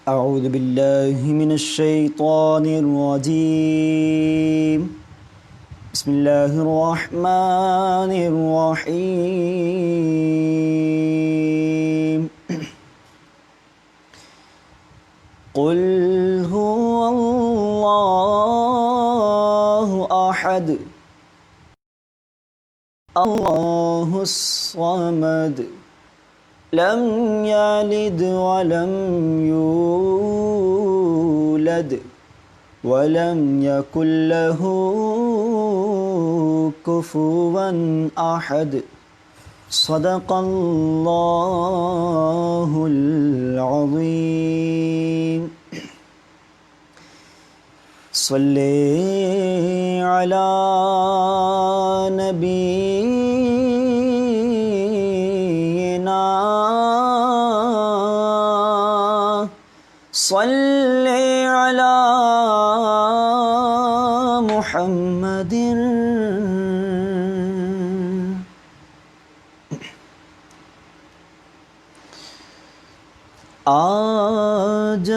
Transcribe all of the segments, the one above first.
أعوذ بالله من الشيطان الرجيم بسم الله الرحمن الرحيم قل هو الله أحد الله الصمد لم يلد ولم يولد ولم يكن له كفوا أحد صدق الله العظيم صلی علی نبینا صلی علی محمد آج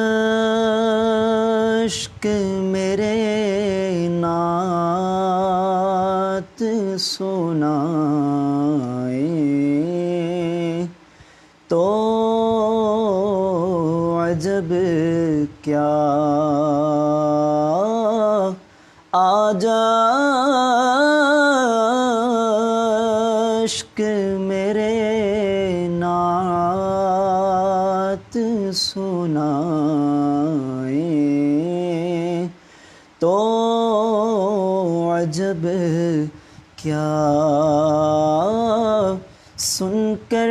عشق میرے نعت سنائے تو عجب کیا آج عشق میرے نعت سنائے تو عجب کیا سن کر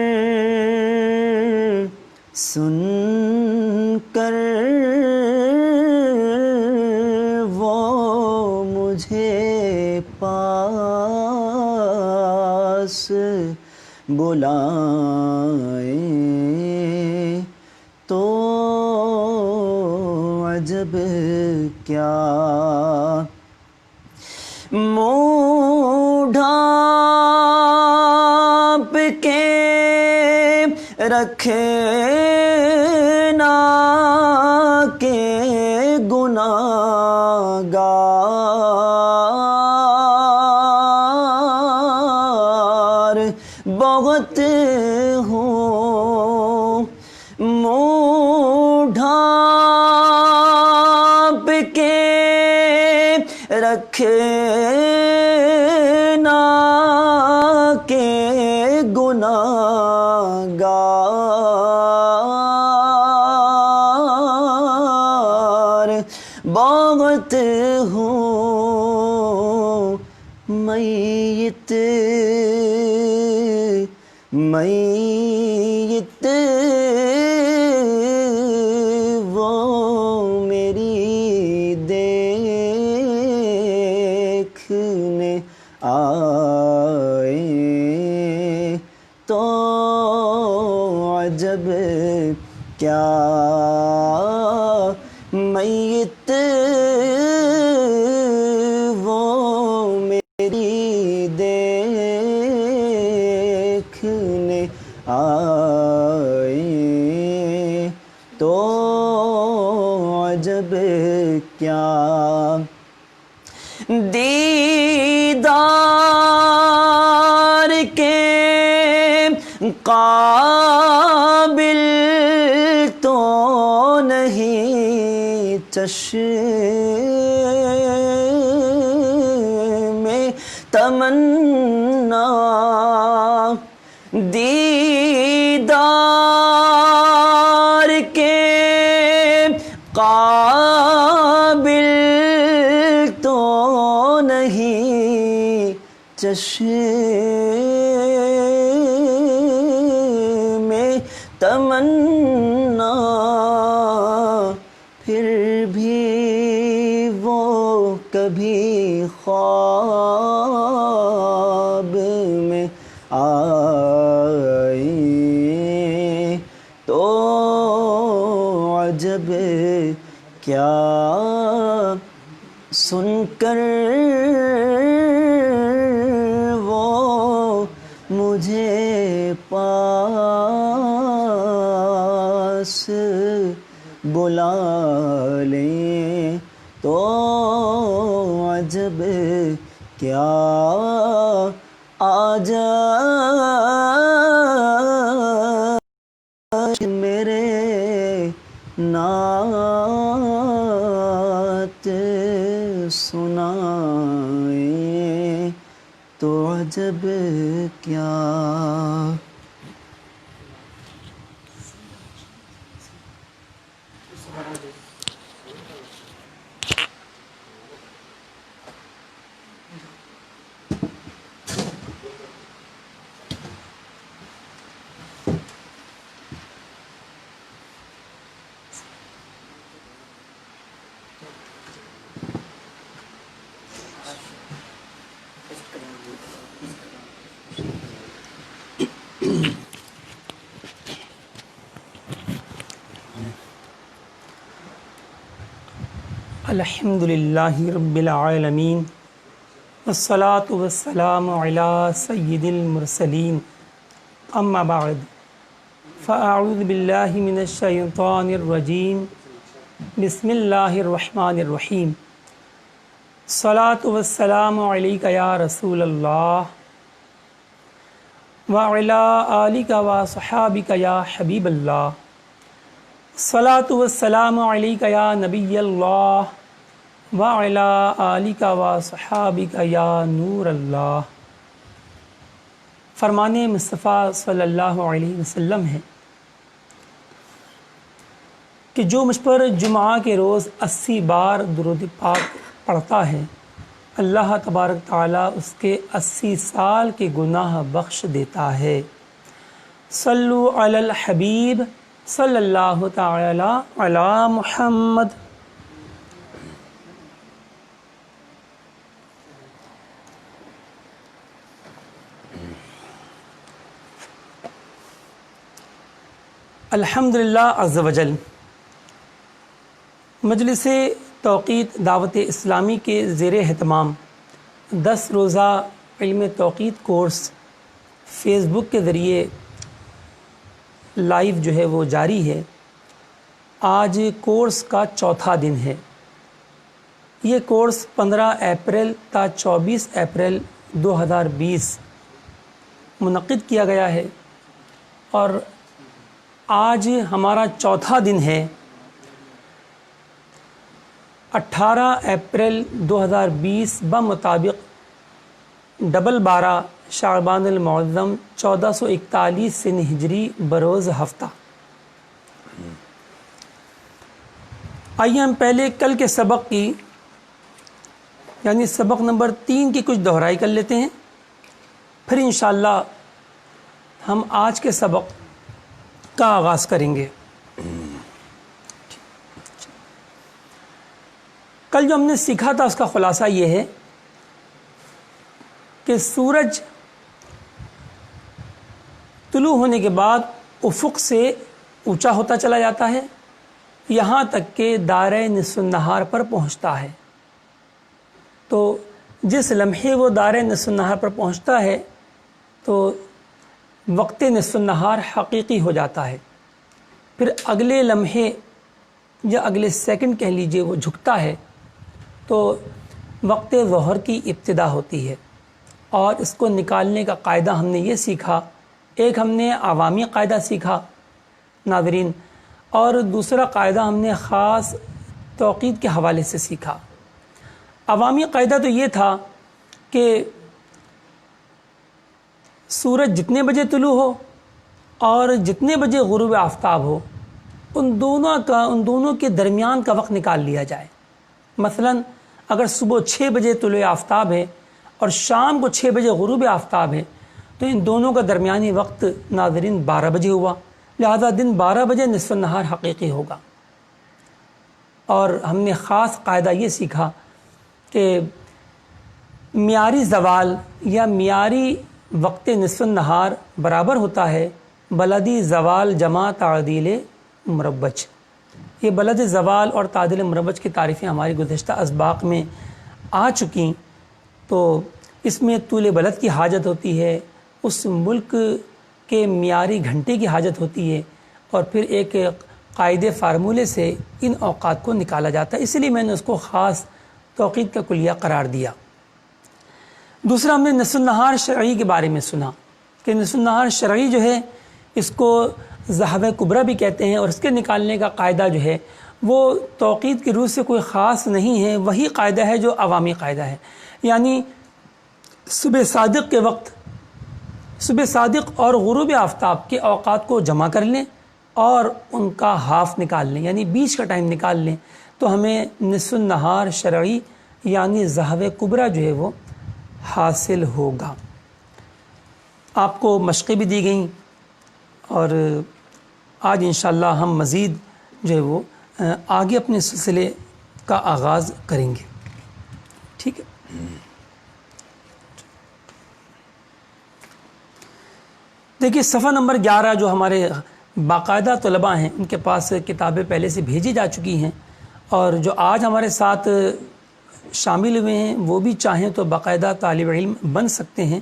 وہ مجھے پاس بلائے تو عجب کیا منہ ڈھانپ کے رکھے نا کہ گناہگار بہت ہوں منہ ڈھانپ کے رکھے نا کہ گناہگار بہت ہوں میت وہ میری دیکھنے آئے تو عجب کیا میت وہ میری دیکھنے آئے تو عجب کیا دیدار کے قابل تو نہیں چشم تمنا دیدار کے قابل تو نہیں چشم تمنا پھر بھی وہ کبھی خواب میں آئے تو عجب کیا سن کر وہ مجھے پاس بس بلا لیں تو عجب کیا آ جائے میرے نعت سنائیں تو عجب کیا. الحمد للہ رب العالمین والصلاة والسلام علی سید المرسلین اما بعد فاعوذ باللہ من الشیطان الرجیم بسم اللہ الرحمن الرحیم الصلاة والسلام علیک یا رسول اللہ وعلی آلک وصحابک یا حبیب اللہ الصلاة والسلام علیک یا نبی اللہ وعلی آلک وصحابک یا نور اللہ. فرمان مصطفیٰ صلی اللہ علیہ وسلم ہے کہ جو مجھ پر جمعہ کے روز 80 بار درود پاک پڑھتا ہے اللہ تبارک تعالیٰ اس کے 80 سال کے گناہ بخش دیتا ہے. صلو علی الحبیب صلی اللہ تعالی علی محمد. الحمدللہ عز وجل مجلس توقیت دعوت اسلامی کے زیر اہتمام 10 روزہ علم توقیت کورس فیس بک کے ذریعے لائیو جو ہے وہ جاری ہے. آج کورس کا چوتھا دن ہے. یہ کورس 15 اپریل تا 24 اپریل 2020 منعقد کیا گیا ہے اور آج ہمارا چوتھا دن ہے. 18 اپریل 2020 بمطابق 12 شعبان المعظم 1441 سن ہجری بروز ہفتہ. آئیے ہم پہلے کل کے سبق کی یعنی سبق نمبر 3 کی کچھ دہرائی کر لیتے ہیں، پھر انشاءاللہ ہم آج کے سبق کا آغاز کریں گے. کل جو ہم نے سیکھا تھا اس کا خلاصہ یہ ہے کہ سورج طلوع ہونے کے بعد افق سے اونچا ہوتا چلا جاتا ہے یہاں تک کہ دائرہ نصف النہار پر پہنچتا ہے. تو جس لمحے وہ دائرہ نصف النہار پر پہنچتا ہے تو وقت نصف النہار حقیقی ہو جاتا ہے. پھر اگلے لمحے یا اگلے سیکنڈ کہہ لیجئے وہ جھکتا ہے تو وقت ظہر کی ابتدا ہوتی ہے. اور اس کو نکالنے کا قاعدہ ہم نے یہ سیکھا، ایک ہم نے عوامی قاعدہ سیکھا ناظرین، اور دوسرا قاعدہ ہم نے خاص توقیت کے حوالے سے سیکھا. عوامی قاعدہ تو یہ تھا کہ سورج جتنے بجے طلوع ہو اور جتنے بجے غروب آفتاب ہو ان دونوں کے درمیان کا وقت نکال لیا جائے. مثلا اگر صبح 6 بجے طلوع آفتاب ہے اور شام کو 6 بجے غروب آفتاب ہے تو ان دونوں کا درمیانی وقت ناظرین 12 بجے ہوا، لہذا دن 12 بجے نصف النہار حقیقی ہوگا. اور ہم نے خاص قاعدہ یہ سیکھا کہ معیاری زوال یا معیاری وقت نصف النہار برابر ہوتا ہے بلدی زوال جمع تعدیل مربج. یہ بلد زوال اور تعدیل مربج کی تعریفیں ہماری گزشتہ اسباق میں آ چکیں. تو اس میں طول بلد کی حاجت ہوتی ہے، اس ملک کے معیاری گھنٹے کی حاجت ہوتی ہے، اور پھر ایک قاعدے فارمولے سے ان اوقات کو نکالا جاتا ہے، اس لیے میں نے اس کو خاص توقیت کا کلیہ قرار دیا۔ دوسرا ہم نے نصف النہار شرعی کے بارے میں سنا کہ نصف النہار شرعی جو ہے اس کو ذہب کبریٰ بھی کہتے ہیں، اور اس کے نکالنے کا قاعدہ جو ہے وہ توقیت کی روح سے کوئی خاص نہیں ہے، وہی قاعدہ ہے جو عوامی قاعدہ ہے، یعنی صبح صادق کے وقت، صبح صادق اور غروب آفتاب کے اوقات کو جمع کر لیں اور ان کا ہاف نکال لیں، یعنی بیچ کا ٹائم نکال لیں، تو ہمیں نصف النہار شرعی یعنی ذہب کبریٰ جو ہے وہ حاصل ہوگا۔ آپ کو مشقیں بھی دی گئیں، اور آج انشاءاللہ ہم مزید جو ہے وہ آگے اپنے سلسلے کا آغاز کریں گے، ٹھیک ہے۔ دیکھیے صفحہ نمبر 11 جو ہمارے باقاعدہ طلباء ہیں ان کے پاس کتابیں پہلے سے بھیجی جا چکی ہیں، اور جو آج ہمارے ساتھ شامل ہوئے ہیں وہ بھی چاہیں تو باقاعدہ طالب علم بن سکتے ہیں۔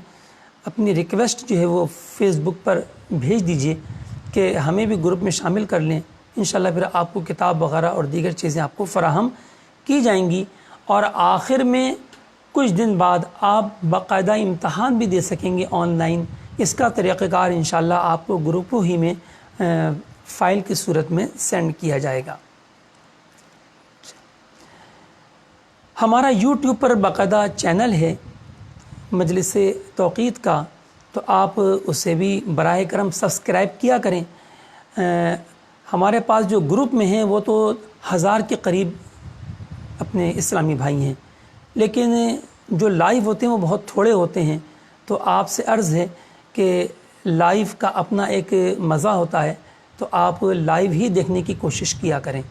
اپنی ریکویسٹ جو ہے وہ فیس بک پر بھیج دیجئے کہ ہمیں بھی گروپ میں شامل کر لیں، انشاءاللہ پھر آپ کو کتاب وغیرہ اور دیگر چیزیں آپ کو فراہم کی جائیں گی، اور آخر میں کچھ دن بعد آپ باقاعدہ امتحان بھی دے سکیں گے آن لائن۔ اس کا طریقہ کار انشاءاللہ آپ کو گروپوں ہی میں فائل کی صورت میں سینڈ کیا جائے گا۔ ہمارا یوٹیوب پر باقاعدہ چینل ہے مجلس توقیت کا، تو آپ اسے بھی براہ کرم سبسکرائب کیا کریں۔ ہمارے پاس جو گروپ میں ہیں وہ تو 1000 کے قریب اپنے اسلامی بھائی ہیں، لیکن جو لائیو ہوتے ہیں وہ بہت تھوڑے ہوتے ہیں، تو آپ سے عرض ہے کہ لائیو کا اپنا ایک مزہ ہوتا ہے، تو آپ لائیو ہی دیکھنے کی کوشش کیا کریں۔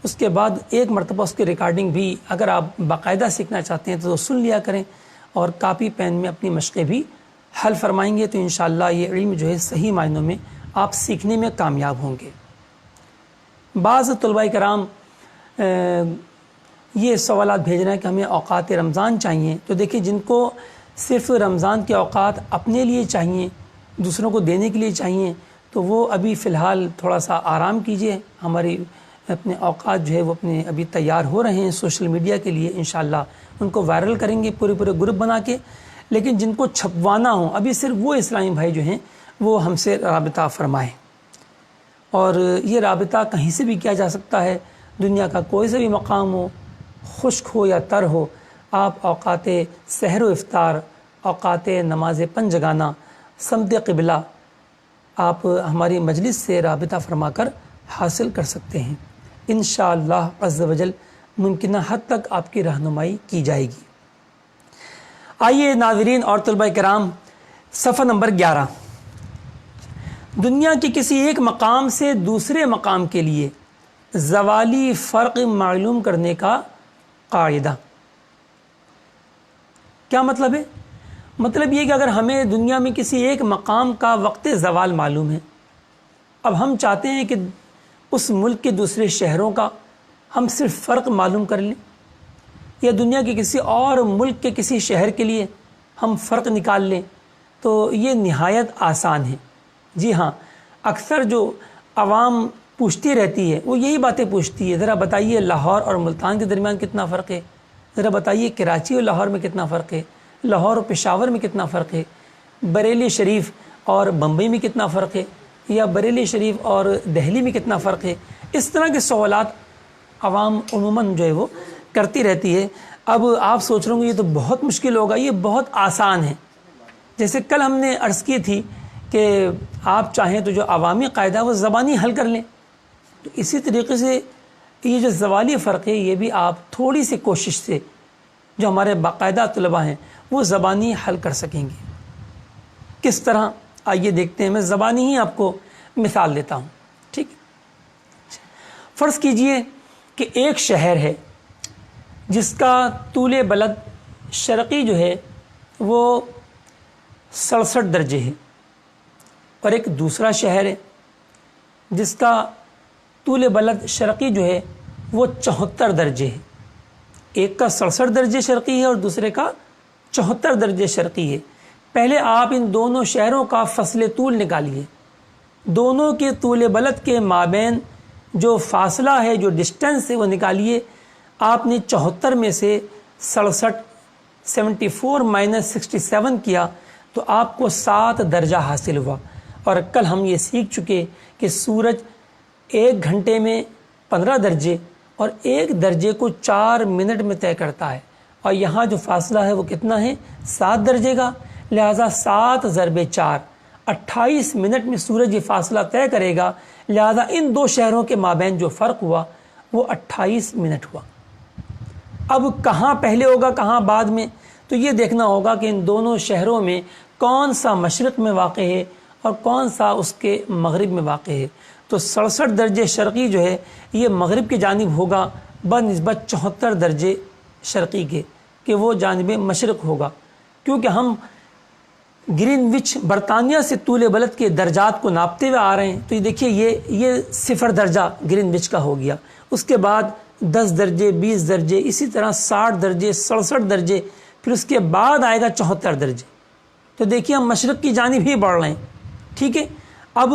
اس کے بعد ایک مرتبہ اس کی ریکارڈنگ بھی اگر آپ باقاعدہ سیکھنا چاہتے ہیں تو سن لیا کریں، اور کاپی پین میں اپنی مشقیں بھی حل فرمائیں گے، تو انشاءاللہ یہ علم جو ہے صحیح معنوں میں آپ سیکھنے میں کامیاب ہوں گے۔ بعض طلباء کرام یہ سوالات بھیج رہے ہیں کہ ہمیں اوقات رمضان چاہیے، تو دیکھیں جن کو صرف رمضان کے اوقات اپنے لیے چاہیے، دوسروں کو دینے کے لیے چاہیے، تو وہ ابھی فی الحال تھوڑا سا آرام کیجئے۔ ہماری اپنے اوقات جو ہے وہ اپنے ابھی تیار ہو رہے ہیں سوشل میڈیا کے لیے، انشاءاللہ ان کو وائرل کریں گے پورے گروپ بنا کے، لیکن جن کو چھپوانا ہو ابھی صرف وہ اسلامی بھائی جو ہیں وہ ہم سے رابطہ فرمائیں۔ اور یہ رابطہ کہیں سے بھی کیا جا سکتا ہے، دنیا کا کوئی سے بھی مقام ہو، خشک ہو یا تر ہو، آپ اوقات سحر و افطار، اوقات نماز پنجگانہ، سمت قبلہ آپ ہماری مجلس سے رابطہ فرما کر حاصل کر سکتے ہیں۔ انشاءاللہ عز و جل ممکنہ حد تک آپ کی رہنمائی کی جائے گی۔ آئیے ناظرین اور طلباء کرام، صفحہ نمبر 11، دنیا کے کسی ایک مقام سے دوسرے مقام کے لیے زوالی فرق معلوم کرنے کا قاعدہ۔ کیا مطلب ہے؟ مطلب یہ کہ اگر ہمیں دنیا میں کسی ایک مقام کا وقت زوال معلوم ہے، اب ہم چاہتے ہیں کہ اس ملک کے دوسرے شہروں کا ہم صرف فرق معلوم کر لیں، یا دنیا کے کسی اور ملک کے کسی شہر کے لیے ہم فرق نکال لیں، تو یہ نہایت آسان ہے۔ جی ہاں، اکثر جو عوام پوچھتی رہتی ہے وہ یہی باتیں پوچھتی ہے، ذرا بتائیے لاہور اور ملتان کے درمیان کتنا فرق ہے، ذرا بتائیے کراچی اور لاہور میں کتنا فرق ہے، لاہور اور پشاور میں کتنا فرق ہے، بریلی شریف اور بمبئی میں کتنا فرق ہے، یا بریلی شریف اور دہلی میں کتنا فرق ہے۔ اس طرح کے سوالات عوام عموماً جو ہے وہ کرتی رہتی ہے۔ اب آپ سوچ رہے ہوں گے یہ تو بہت مشکل ہوگا، یہ بہت آسان ہے۔ جیسے کل ہم نے عرض کی تھی کہ آپ چاہیں تو جو عوامی قاعدہ ہے وہ زبانی حل کر لیں، تو اسی طریقے سے یہ جو زوالی فرق ہے یہ بھی آپ تھوڑی سی کوشش سے جو ہمارے باقاعدہ طلباء ہیں وہ زبانی حل کر سکیں گے۔ کس طرح؟ آئیے دیکھتے ہیں، میں زبانی ہی آپ کو مثال دیتا ہوں، ٹھیک۔ فرض کیجئے کہ ایک شہر ہے جس کا طول بلد شرقی جو ہے وہ 67 درجے ہے، اور ایک دوسرا شہر ہے جس کا طول بلد شرقی جو ہے وہ 74 درجے ہے۔ ایک کا 67 درجے شرقی ہے اور دوسرے کا 74 درجے شرقی ہے۔ پہلے آپ ان دونوں شہروں کا فصل طول نکالیے، دونوں کے طول بلد کے مابین جو فاصلہ ہے، جو ڈسٹینس ہے وہ نکالیے. آپ نے 74 میں سے 67 74 مائنس 67 کیا تو آپ کو 7 درجہ حاصل ہوا. اور کل ہم یہ سیکھ چکے کہ سورج 1 گھنٹے میں 15 درجے اور 1 درجے کو 4 منٹ میں طے کرتا ہے. اور یہاں جو فاصلہ ہے وہ کتنا ہے؟ 7 درجے کا. لہٰذا 7 ضرب 4 28 منٹ میں سورج یہ فاصلہ طے کرے گا. لہٰذا ان دو شہروں کے مابین جو فرق ہوا وہ 28 منٹ ہوا. اب کہاں پہلے ہوگا کہاں بعد میں، تو یہ دیکھنا ہوگا کہ ان دونوں شہروں میں کون سا مشرق میں واقع ہے اور کون سا اس کے مغرب میں واقع ہے. تو 67 درجے شرقی جو ہے یہ مغرب کی جانب ہوگا بنسبت 74 درجے شرقی کے، کہ وہ جانب مشرق ہوگا. کیونکہ ہم گرین وچ برطانیہ سے طول بلد کے درجات کو ناپتے ہوئے آ رہے ہیں. تو یہ دیکھیے یہ 0 درجہ گرین وچ کا ہو گیا. اس کے بعد 10 درجے، 20 درجے، اسی طرح 60 درجے، 67 درجے، پھر اس کے بعد آئے گا 74 درجے. تو دیکھیے ہم مشرق کی جانب ہی بڑھ رہے ہیں. ٹھیک ہے، اب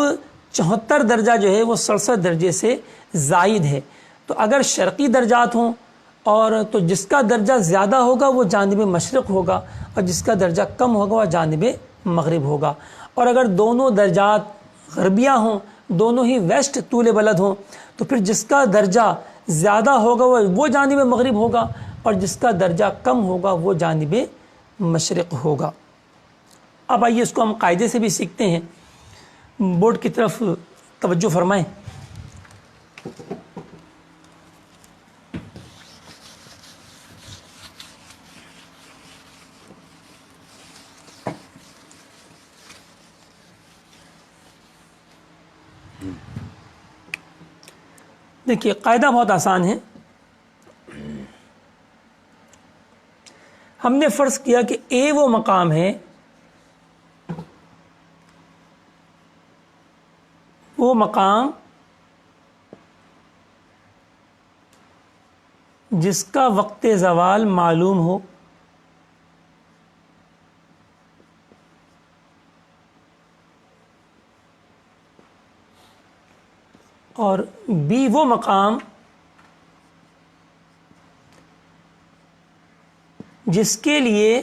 74 درجہ جو ہے وہ 67 درجے سے زائد ہے. تو اگر شرقی درجات ہوں اور تو جس کا درجہ زیادہ ہوگا وہ جانب مشرق ہوگا اور جس کا درجہ کم ہوگا وہ جانب مغرب ہوگا. اور اگر دونوں درجات غربیہ ہوں، دونوں ہی ویسٹ طول بلد ہوں، تو پھر جس کا درجہ زیادہ ہوگا وہ جانب مغرب ہوگا اور جس کا درجہ کم ہوگا وہ جانب مشرق ہوگا. اب آئیے اس کو ہم قاعدے سے بھی سیکھتے ہیں. بورڈ کی طرف توجہ فرمائیں. دیکھیے قاعدہ بہت آسان ہے. ہم نے فرض کیا کہ اے وہ مقام ہے، وہ مقام جس کا وقت زوال معلوم ہو، اور بی وہ مقام جس کے لیے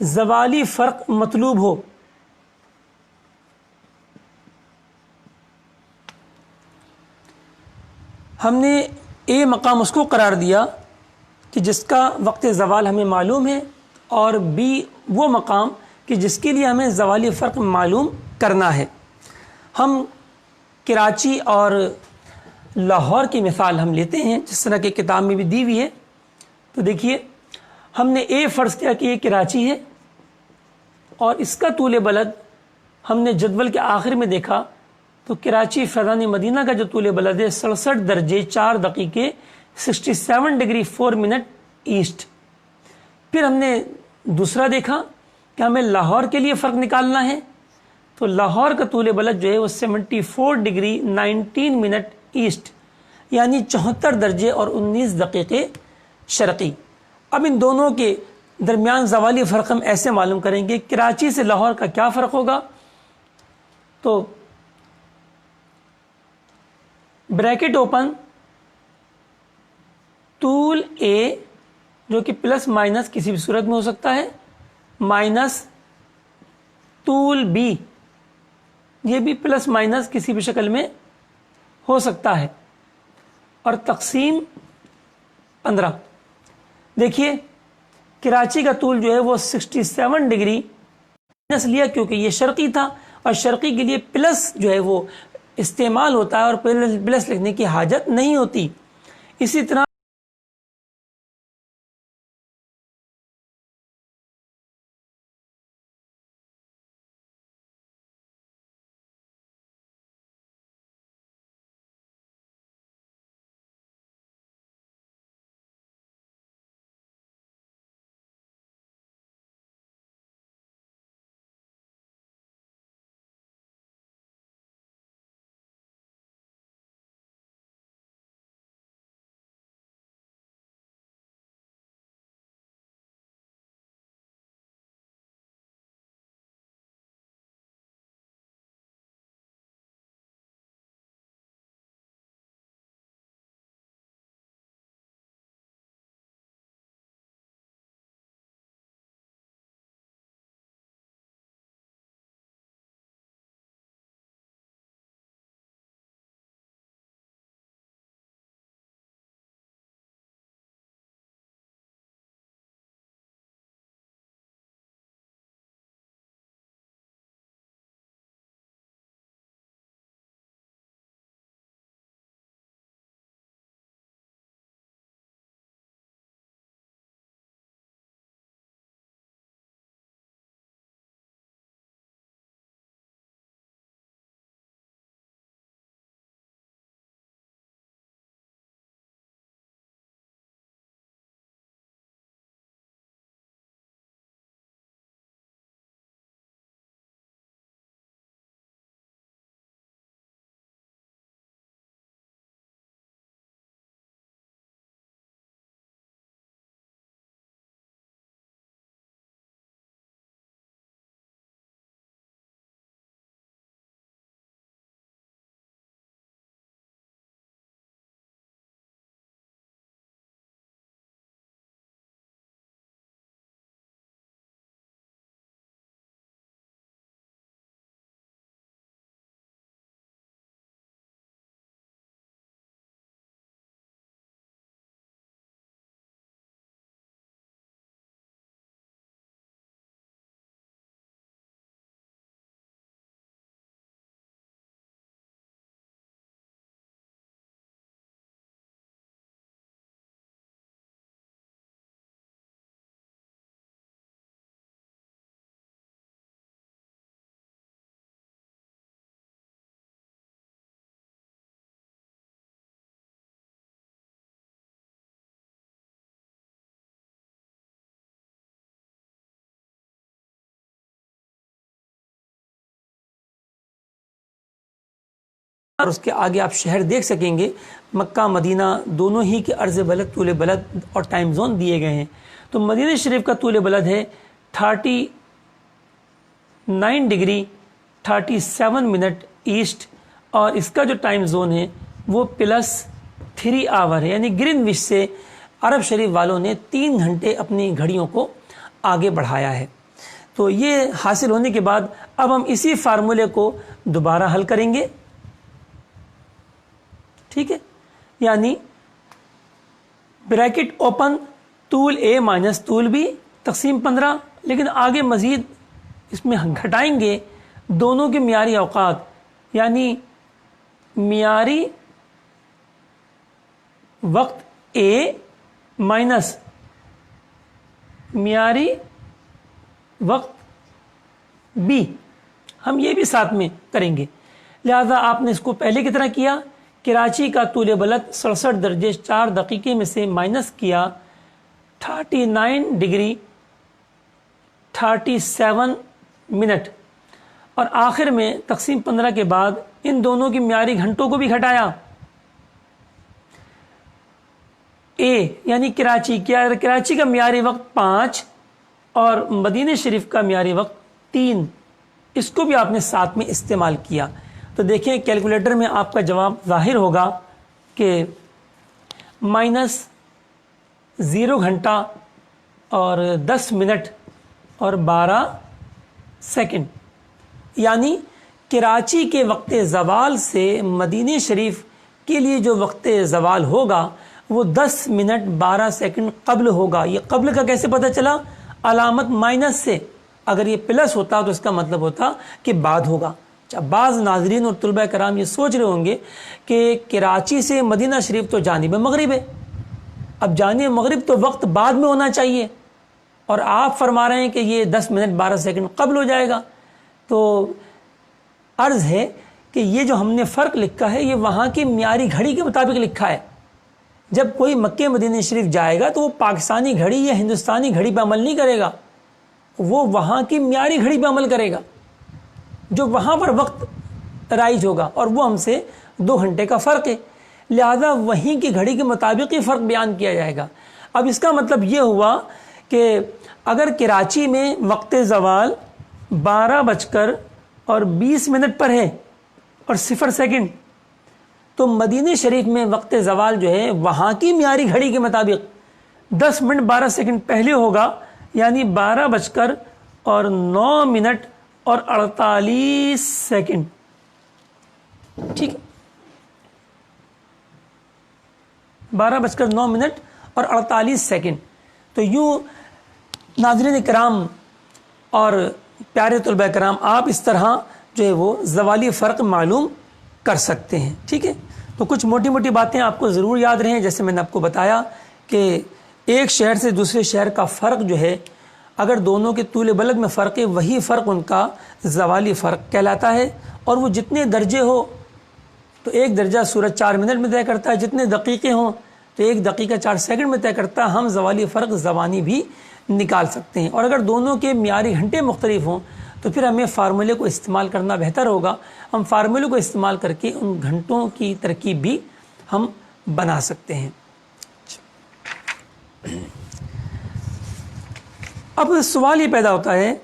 زوالی فرق مطلوب ہو. ہم نے اے مقام اس کو قرار دیا کہ جس کا وقت زوال ہمیں معلوم ہے، اور بی وہ مقام کہ جس کے لیے ہمیں زوالی فرق معلوم کرنا ہے. ہم کراچی اور لاہور کی مثال ہم لیتے ہیں جس طرح کہ کتاب میں بھی دی ہوئی ہے. تو دیکھیے ہم نے اے فرض کیا کہ یہ کراچی ہے اور اس کا طول بلد ہم نے جدول کے آخر میں دیکھا تو کراچی فیضان مدینہ کا جو طول بلد ہے 67 درجے 4 دقیقے 67 ڈگری 4 منٹ ایسٹ. پھر ہم نے دوسرا دیکھا کہ ہمیں لاہور کے لیے فرق نکالنا ہے، تو لاہور کا طول بلد جو ہے وہ 74 ڈگری 19 منٹ ایسٹ، یعنی 74 درجے اور 19 دقیقے شرقی. اب ان دونوں کے درمیان زوالی فرق ہم ایسے معلوم کریں گے. کراچی سے لاہور کا کیا فرق ہوگا؟ تو بریکٹ اوپن، طول اے جو کہ پلس مائنس کسی بھی صورت میں ہو سکتا ہے، مائنس طول بی، یہ بھی پلس مائنس کسی بھی شکل میں ہو سکتا ہے، اور تقسیم 15. دیکھیے کراچی کا طول جو ہے وہ 67 ڈگری مائنس لیا کیونکہ یہ شرقی تھا، اور شرقی کے لیے پلس جو ہے وہ استعمال ہوتا ہے اور پلس لکھنے کی حاجت نہیں ہوتی. اسی طرح اور اس کے آگے آپ شہر دیکھ سکیں گے، مکہ مدینہ دونوں ہی کے عرض بلد، طول بلد اور ٹائم زون دیے گئے ہیں۔ تو مدینہ شریف کا طول بلد ہے 39 ڈگری 37 منٹ ایسٹ، اور اس کا جو ٹائم زون ہے وہ +3 آور ہے، یعنی گرینوچ سے عرب شریف والوں نے 3 گھنٹے اپنی گھڑیوں کو آگے بڑھایا ہے۔ تو یہ حاصل ہونے کے بعد اب ہم اسی فارمولے کو دوبارہ حل کریں گے، ٹھیک ہے، یعنی بریکٹ اوپن طول A مائنس طول B تقسیم 15، لیکن آگے مزید اس میں گھٹائیں گے دونوں کے معیاری اوقات، یعنی معیاری وقت A مائنس معیاری وقت B، ہم یہ بھی ساتھ میں کریں گے۔ لہذا آپ نے اس کو پہلے کی طرح کیا، کراچی کا طول بلد 67 درجے 4 دقیقے میں سے مائنس کیا 39 ڈگری 37 منٹ، اور آخر میں تقسیم 15 کے بعد ان دونوں کی معیاری گھنٹوں کو بھی گھٹایا۔ A یعنی کراچی کا معیاری وقت 5 اور مدینہ شریف کا معیاری وقت 3، اس کو بھی آپ نے ساتھ میں استعمال کیا۔ تو دیکھیں کیلکولیٹر میں آپ کا جواب ظاہر ہوگا کہ -0 گھنٹہ اور 10 منٹ اور 12 سیکنڈ، یعنی کراچی کے وقت زوال سے مدینہ شریف کے لیے جو وقت زوال ہوگا وہ 10 منٹ 12 سیکنڈ قبل ہوگا۔ یہ قبل کا کیسے پتہ چلا؟ علامت مائنس سے، اگر یہ پلس ہوتا تو اس کا مطلب ہوتا کہ بعد ہوگا۔ بعض ناظرین اور طلبہ کرام یہ سوچ رہے ہوں گے کہ کراچی سے مدینہ شریف تو جانب مغرب ہے، اب جانب مغرب تو وقت بعد میں ہونا چاہیے، اور آپ فرما رہے ہیں کہ یہ 10 منٹ 12 سیکنڈ قبل ہو جائے گا۔ تو عرض ہے کہ یہ جو ہم نے فرق لکھا ہے یہ وہاں کی معیاری گھڑی کے مطابق لکھا ہے۔ جب کوئی مکہ مدینہ شریف جائے گا تو وہ پاکستانی گھڑی یا ہندوستانی گھڑی پہ عمل نہیں کرے گا، وہ وہاں کی معیاری گھڑی پہ عمل کرے گا جو وہاں پر وقت رائج ہوگا، اور وہ ہم سے 2 گھنٹے کا فرق ہے، لہذا وہیں کی گھڑی کے مطابق ہی فرق بیان کیا جائے گا۔ اب اس کا مطلب یہ ہوا کہ اگر کراچی میں وقت زوال 12:20 پر ہے اور 0 سیکنڈ، تو مدینہ شریف میں وقت زوال جو ہے وہاں کی معیاری گھڑی کے مطابق 10 منٹ 12 سیکنڈ پہلے ہوگا، یعنی 12:09 اور 48 سیکنڈ، ٹھیک ہے، 12:09 اور 48 سیکنڈ۔ تو یوں ناظرین کرام اور پیارے طلبہ کرام، آپ اس طرح جو ہے وہ زوالی فرق معلوم کر سکتے ہیں، ٹھیک ہے۔ تو کچھ موٹی موٹی باتیں آپ کو ضرور یاد رہیں، جیسے میں نے آپ کو بتایا کہ ایک شہر سے دوسرے شہر کا فرق جو ہے، اگر دونوں کے طول بلد میں فرق ہے، وہی فرق ان کا زوالی فرق کہلاتا ہے، اور وہ جتنے درجے ہو تو 1 درجہ سورج 4 منٹ میں طے کرتا ہے، جتنے دقیقے ہوں تو 1 دقیقہ 4 سیکنڈ میں طے کرتا ہے۔ ہم زوالی فرق زبانی بھی نکال سکتے ہیں، اور اگر دونوں کے معیاری گھنٹے مختلف ہوں تو پھر ہمیں فارمولے کو استعمال کرنا بہتر ہوگا۔ ہم فارمولے کو استعمال کر کے ان گھنٹوں کی ترکیب بھی ہم بنا سکتے ہیں۔ اب سوال یہ پیدا ہوتا ہے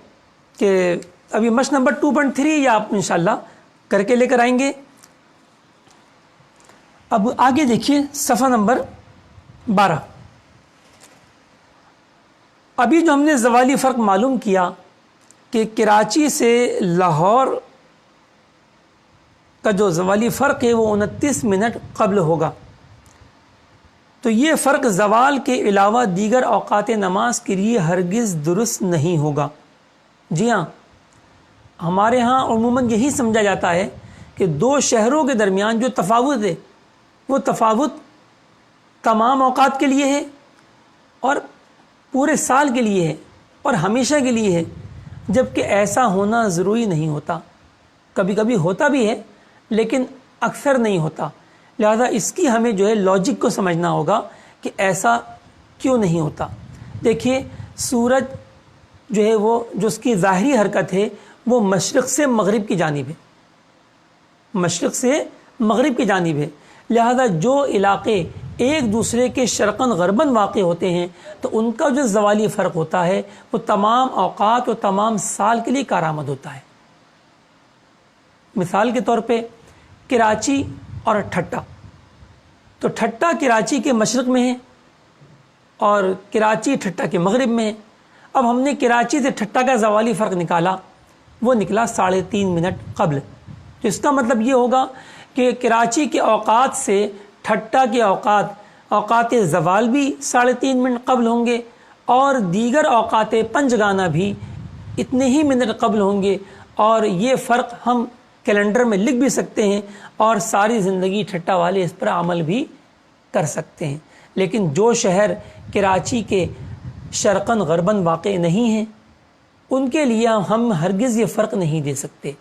کہ ابھی مشق نمبر 2.3 یہ آپ انشاءاللہ کر کے لے کر آئیں گے۔ اب آگے دیکھیے صفحہ نمبر 12۔ ابھی جو ہم نے زوالی فرق معلوم کیا کہ کراچی سے لاہور کا جو زوالی فرق ہے وہ 29 منٹ قبل ہوگا، تو یہ فرق زوال کے علاوہ دیگر اوقات نماز کے لیے ہرگز درست نہیں ہوگا۔ جی ہاں، ہمارے ہاں عموماً یہی سمجھا جاتا ہے کہ 2 شہروں کے درمیان جو تفاوت ہے وہ تفاوت تمام اوقات کے لیے ہے اور پورے سال کے لیے ہے اور ہمیشہ کے لیے ہے، جبکہ ایسا ہونا ضروری نہیں ہوتا۔ کبھی کبھی ہوتا بھی ہے لیکن اکثر نہیں ہوتا، لہذا اس کی ہمیں جو ہے لاجک کو سمجھنا ہوگا کہ ایسا کیوں نہیں ہوتا۔ دیکھیے سورج جو ہے وہ جو اس کی ظاہری حرکت ہے وہ مشرق سے مغرب کی جانب ہے، مشرق سے مغرب کی جانب ہے، لہذا جو علاقے ایک دوسرے کے شرقاً غرباً واقع ہوتے ہیں تو ان کا جو زوالی فرق ہوتا ہے وہ تمام اوقات و تمام سال کے لیے کارآمد ہوتا ہے۔ مثال کے طور پہ کراچی اور ٹھٹہ، تو ٹھٹہ کراچی کے مشرق میں ہے اور کراچی ٹھٹہ کے مغرب میں ہے۔ اب ہم نے کراچی سے ٹھٹہ کا زوالی فرق نکالا، وہ نکلا 3.5 منٹ قبل، تو اس کا مطلب یہ ہوگا کہ کراچی کے اوقات سے ٹھٹہ کے اوقات زوال بھی 3.5 منٹ قبل ہوں گے اور دیگر اوقات پنجگانہ بھی اتنے ہی منٹ قبل ہوں گے، اور یہ فرق ہم کیلنڈر میں لکھ بھی سکتے ہیں اور ساری زندگی ٹھٹہ والے اس پر عمل بھی کر سکتے ہیں۔ لیکن جو شہر کراچی کے شرقاً غرباً واقع نہیں ہیں ان کے لیے ہم ہرگز یہ فرق نہیں دے سکتے۔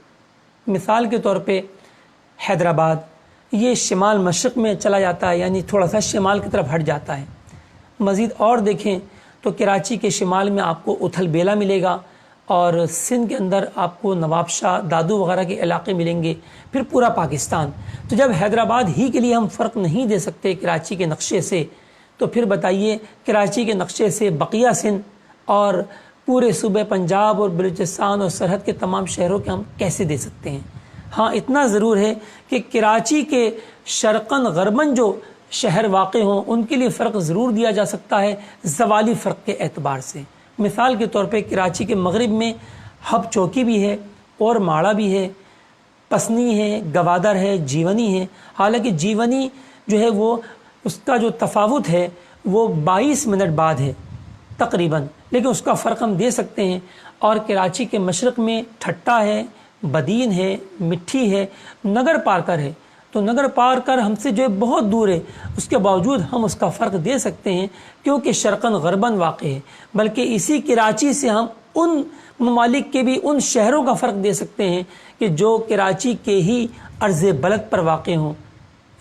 مثال کے طور پہ حیدرآباد، یہ شمال مشرق میں چلا جاتا ہے، یعنی تھوڑا سا شمال کی طرف ہٹ جاتا ہے۔ مزید اور دیکھیں تو کراچی کے شمال میں آپ کو اتھل بیلا ملے گا اور سندھ کے اندر آپ کو نواب شاہ دادو وغیرہ کے علاقے ملیں گے، پھر پورا پاکستان۔ تو جب حیدرآباد ہی کے لیے ہم فرق نہیں دے سکتے کراچی کے نقشے سے، تو پھر بتائیے کراچی کے نقشے سے بقیہ سندھ اور پورے صوبے پنجاب اور بلوچستان اور سرحد کے تمام شہروں کے ہم کیسے دے سکتے ہیں؟ ہاں اتنا ضرور ہے کہ کراچی کے شرقاً غرباً جو شہر واقع ہوں ان کے لیے فرق ضرور دیا جا سکتا ہے زوالی فرق کے اعتبار سے۔ مثال کے طور پہ کراچی کے مغرب میں ہب چوکی بھی ہے اور ماڑا بھی ہے، پسنی ہے، گوادر ہے، جیونی ہے۔ حالانکہ جیونی جو ہے وہ اس کا جو تفاوت ہے وہ 22 منٹ بعد ہے تقریباً، لیکن اس کا فرق ہم دے سکتے ہیں۔ اور کراچی کے مشرق میں ٹھٹہ ہے، بدین ہے، مٹھی ہے، نگر پارکر ہے۔ تو نگر پارکر ہم سے جو ہے بہت دور ہے، اس کے باوجود ہم اس کا فرق دے سکتے ہیں کیونکہ شرقاً غرباً واقع ہے۔ بلکہ اسی کراچی سے ہم ان ممالک کے بھی ان شہروں کا فرق دے سکتے ہیں کہ جو کراچی کے ہی عرض بلد پر واقع ہوں،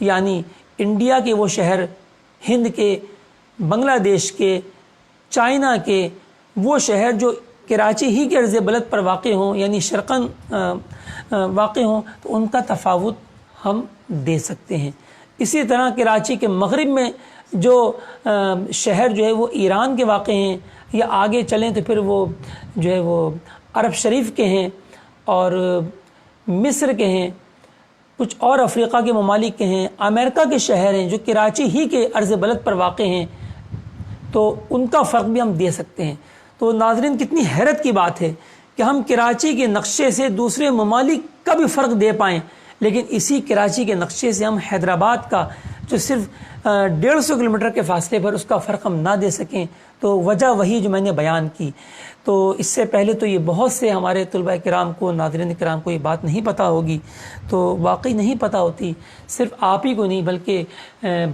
یعنی انڈیا کے وہ شہر، ہند کے، بنگلہ دیش کے، چائنا کے وہ شہر جو کراچی ہی کے عرض بلد پر واقع ہوں، یعنی شرقاً واقع ہوں، تو ان کا تفاوت ہم دے سکتے ہیں۔ اسی طرح کراچی کے مغرب میں جو شہر جو ہے وہ ایران کے واقع ہیں، یا آگے چلیں تو پھر وہ جو ہے وہ عرب شریف کے ہیں اور مصر کے ہیں، کچھ اور افریقہ کے ممالک کے ہیں، امریکہ کے شہر ہیں جو کراچی ہی کے عرض بلد پر واقع ہیں، تو ان کا فرق بھی ہم دے سکتے ہیں۔ تو ناظرین کتنی حیرت کی بات ہے کہ ہم کراچی کے نقشے سے دوسرے ممالک کا بھی فرق دے پائیں، لیکن اسی کراچی کے نقشے سے ہم حیدرآباد کا جو صرف 150 کلومیٹر کے فاصلے پر اس کا فرق ہم نہ دے سکیں، تو وجہ وہی جو میں نے بیان کی۔ تو اس سے پہلے تو یہ بہت سے ہمارے طلباء کرام کو، ناظرین کرام کو یہ بات نہیں پتہ ہوگی، تو واقعی نہیں پتہ ہوتی، صرف آپ ہی کو نہیں بلکہ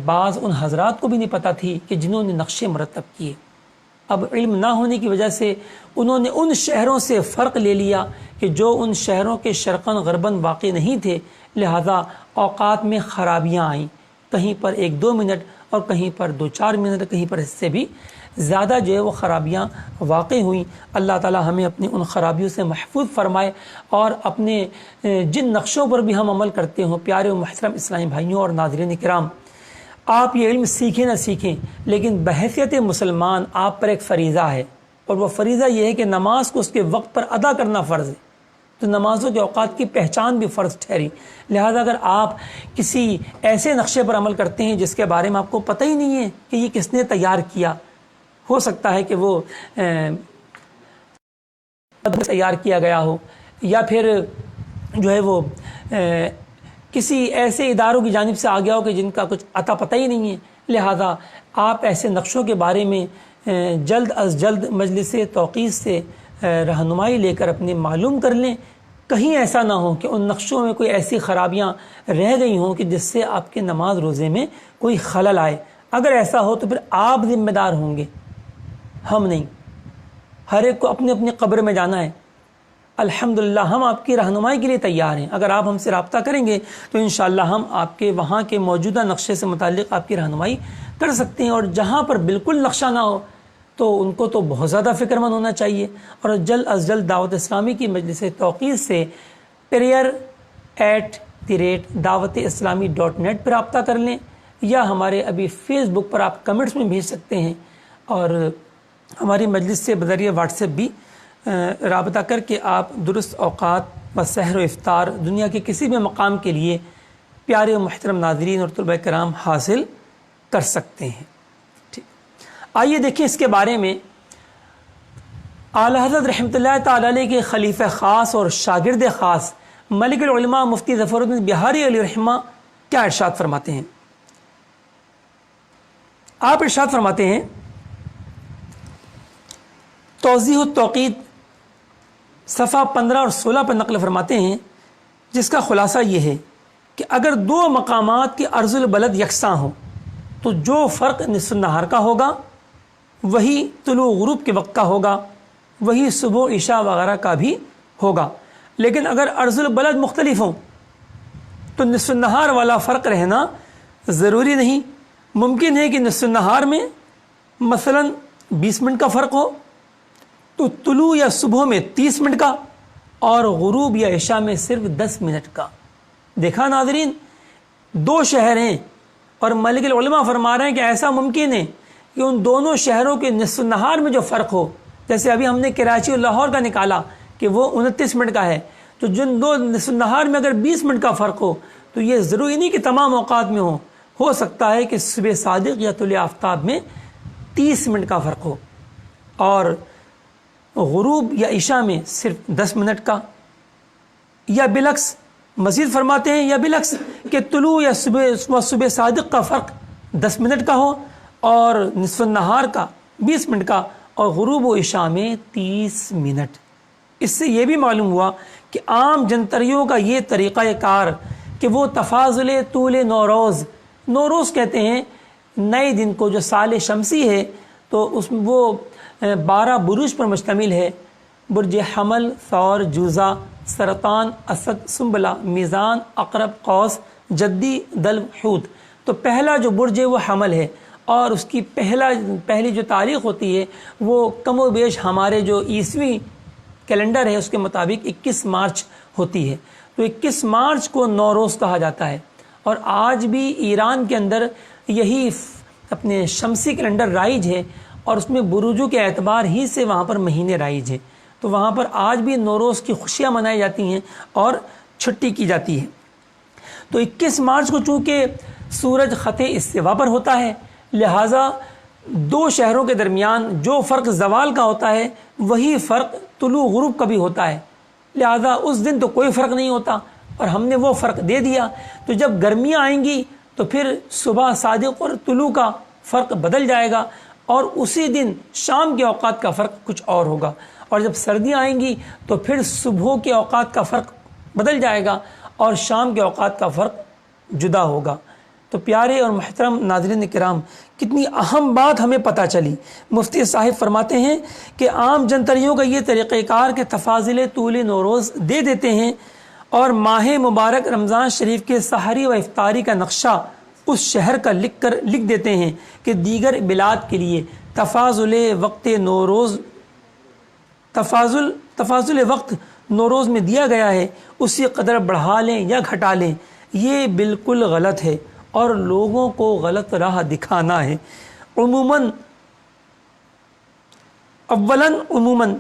بعض ان حضرات کو بھی نہیں پتہ تھی کہ جنہوں نے نقشے مرتب کیے۔ اب علم نہ ہونے کی وجہ سے انہوں نے ان شہروں سے فرق لے لیا کہ جو ان شہروں کے شرقاً غرباً واقع نہیں تھے، لہذا اوقات میں خرابیاں آئیں، کہیں پر 1-2 منٹ اور کہیں پر 2-4 منٹ، کہیں پر اس سے بھی زیادہ جو ہے وہ خرابیاں واقع ہوئیں۔ اللہ تعالی ہمیں اپنی ان خرابیوں سے محفوظ فرمائے، اور اپنے جن نقشوں پر بھی ہم عمل کرتے ہوں، پیارے و محترم اسلامی بھائیوں اور ناظرین کرام، آپ یہ علم سیکھیں نہ سیکھیں، لیکن بحیثیت مسلمان آپ پر ایک فریضہ ہے، اور وہ فریضہ یہ ہے کہ نماز کو اس کے وقت پر ادا کرنا فرض ہے۔ تو نمازوں کے اوقات کی پہچان بھی فرض ٹھہری، لہذا اگر آپ کسی ایسے نقشے پر عمل کرتے ہیں جس کے بارے میں آپ کو پتہ ہی نہیں ہے کہ یہ کس نے تیار کیا، ہو سکتا ہے کہ وہ تیار کیا گیا ہو، یا پھر جو ہے وہ کسی ایسے اداروں کی جانب سے آ گیا ہو کہ جن کا کچھ عطا پتہ ہی نہیں ہے، لہذا آپ ایسے نقشوں کے بارے میں جلد از جلد مجلس توقیف سے رہنمائی لے کر اپنے معلوم کر لیں، کہیں ایسا نہ ہو کہ ان نقشوں میں کوئی ایسی خرابیاں رہ گئی ہوں کہ جس سے آپ کے نماز روزے میں کوئی خلل آئے۔ اگر ایسا ہو تو پھر آپ ذمہ دار ہوں گے، ہم نہیں۔ ہر ایک کو اپنی اپنی قبر میں جانا ہے۔ الحمدللہ ہم آپ کی رہنمائی کے لیے تیار ہیں، اگر آپ ہم سے رابطہ کریں گے تو انشاءاللہ ہم آپ کے وہاں کے موجودہ نقشے سے متعلق آپ کی رہنمائی کر سکتے ہیں، اور جہاں پر بالکل نقشہ نہ ہو تو ان کو تو بہت زیادہ فکر مند ہونا چاہیے، اور جلد از جلد دعوت اسلامی کی مجلس توقیف سے prayer@ dawat-islami.net پر رابطہ کر لیں، یا ہمارے ابھی فیس بک پر آپ کمنٹس میں بھیج سکتے ہیں، اور ہماری مجلس سے بذریعہ واٹس ایپ بھی رابطہ کر کے آپ درست اوقات و سحر و افطار دنیا کے کسی بھی مقام کے لیے پیارے و محترم ناظرین اور طلباء کرام حاصل کر سکتے ہیں۔ ٹھیک، آئیے دیکھیں اس کے بارے میں اعلیٰ حضرت رحمۃ اللہ تعالی علیہ کے خلیفہ خاص اور شاگرد خاص ملک العلماء مفتی ظفر الدین بہاری علیہ رحمہ کیا ارشاد فرماتے ہیں۔ آپ ارشاد فرماتے ہیں، توضیح التوقید صفحہ 15 اور 16 پر نقل فرماتے ہیں، جس کا خلاصہ یہ ہے کہ اگر دو مقامات کے عرض البلد یکساں ہوں تو جو فرق نصف النہار کا ہوگا وہی طلوع غروب کے وقت کا ہوگا، وہی صبح عشاء وغیرہ کا بھی ہوگا۔ لیکن اگر عرض البلد مختلف ہوں تو نصف النہار والا فرق رہنا ضروری نہیں۔ ممکن ہے کہ نصف النہار میں مثلا 20 منٹ کا فرق ہو تو طلوع یا صبح میں 30 منٹ کا، اور غروب یا عشاء میں صرف 10 منٹ کا۔ دیکھا ناظرین، دو شہر ہیں اور ملک العلماء فرما رہے ہیں کہ ایسا ممکن ہے کہ ان دونوں شہروں کے نصف النہار میں جو فرق ہو، جیسے ابھی ہم نے کراچی اور لاہور کا نکالا کہ وہ 29 منٹ کا ہے، تو جن دو نصف النہار میں اگر 20 منٹ کا فرق ہو تو یہ ضروری نہیں کہ تمام اوقات میں ہو سکتا ہے کہ صبح صادق یا طلوع آفتاب میں 30 منٹ کا فرق ہو، اور غروب یا عشاء میں صرف 10 منٹ کا، یا بالعکس مزید فرماتے ہیں، یا بالعکس کہ طلوع یا صبح صادق کا فرق 10 منٹ کا ہو اور نصف النہار کا 20 منٹ کا، اور غروب و عشاء میں 30 منٹ۔ اس سے یہ بھی معلوم ہوا کہ عام جنتریوں کا یہ طریقہ کار کہ وہ تفاضل طول نوروز کہتے ہیں نئے دن کو، جو سال شمسی ہے تو اس میں وہ 12 بروج پر مشتمل ہے: برج حمل، ثور، جوزہ، سرطان، اسد، سنبلہ، میزان، عقرب، قوس، جدی، دلو، حوت۔ تو پہلا جو برج ہے وہ حمل ہے، اور اس کی پہلی جو تاریخ ہوتی ہے وہ کم و بیش ہمارے جو عیسوی کیلنڈر ہے اس کے مطابق 21 مارچ ہوتی ہے۔ تو 21 مارچ کو نوروز کہا جاتا ہے، اور آج بھی ایران کے اندر یہی اپنے شمسی کیلنڈر رائج ہے، اور اس میں بروجوں کے اعتبار ہی سے وہاں پر مہینے رائج ہے۔ تو وہاں پر آج بھی نوروز کی خوشیاں منائی جاتی ہیں اور چھٹی کی جاتی ہے۔ تو 21 مارچ کو چونکہ سورج خط استوا پر ہوتا ہے، لہٰذا دو شہروں کے درمیان جو فرق زوال کا ہوتا ہے وہی فرق طلوع غروب کا بھی ہوتا ہے، لہٰذا اس دن تو کوئی فرق نہیں ہوتا، اور ہم نے وہ فرق دے دیا۔ تو جب گرمیاں آئیں گی تو پھر صبح صادق اور طلوع کا فرق بدل جائے گا، اور اسی دن شام کے اوقات کا فرق کچھ اور ہوگا، اور جب سردیاں آئیں گی تو پھر صبح کے اوقات کا فرق بدل جائے گا اور شام کے اوقات کا فرق جدا ہوگا۔ تو پیارے اور محترم ناظرین کرام، کتنی اہم بات ہمیں پتہ چلی۔ مفتی صاحب فرماتے ہیں کہ عام جنتریوں کا یہ طریقہ کار کہ تفاضل طول نوروز دے دیتے ہیں، اور ماہ مبارک رمضان شریف کے سحری و افطاری کا نقشہ اس شہر کا لکھ دیتے ہیں کہ دیگر بلاد کے لیے تفاضل وقت نوروز میں دیا گیا ہے، اسی قدر بڑھا لیں یا گھٹا لیں، یہ بالکل غلط ہے اور لوگوں کو غلط راہ دکھانا ہے۔ عموماً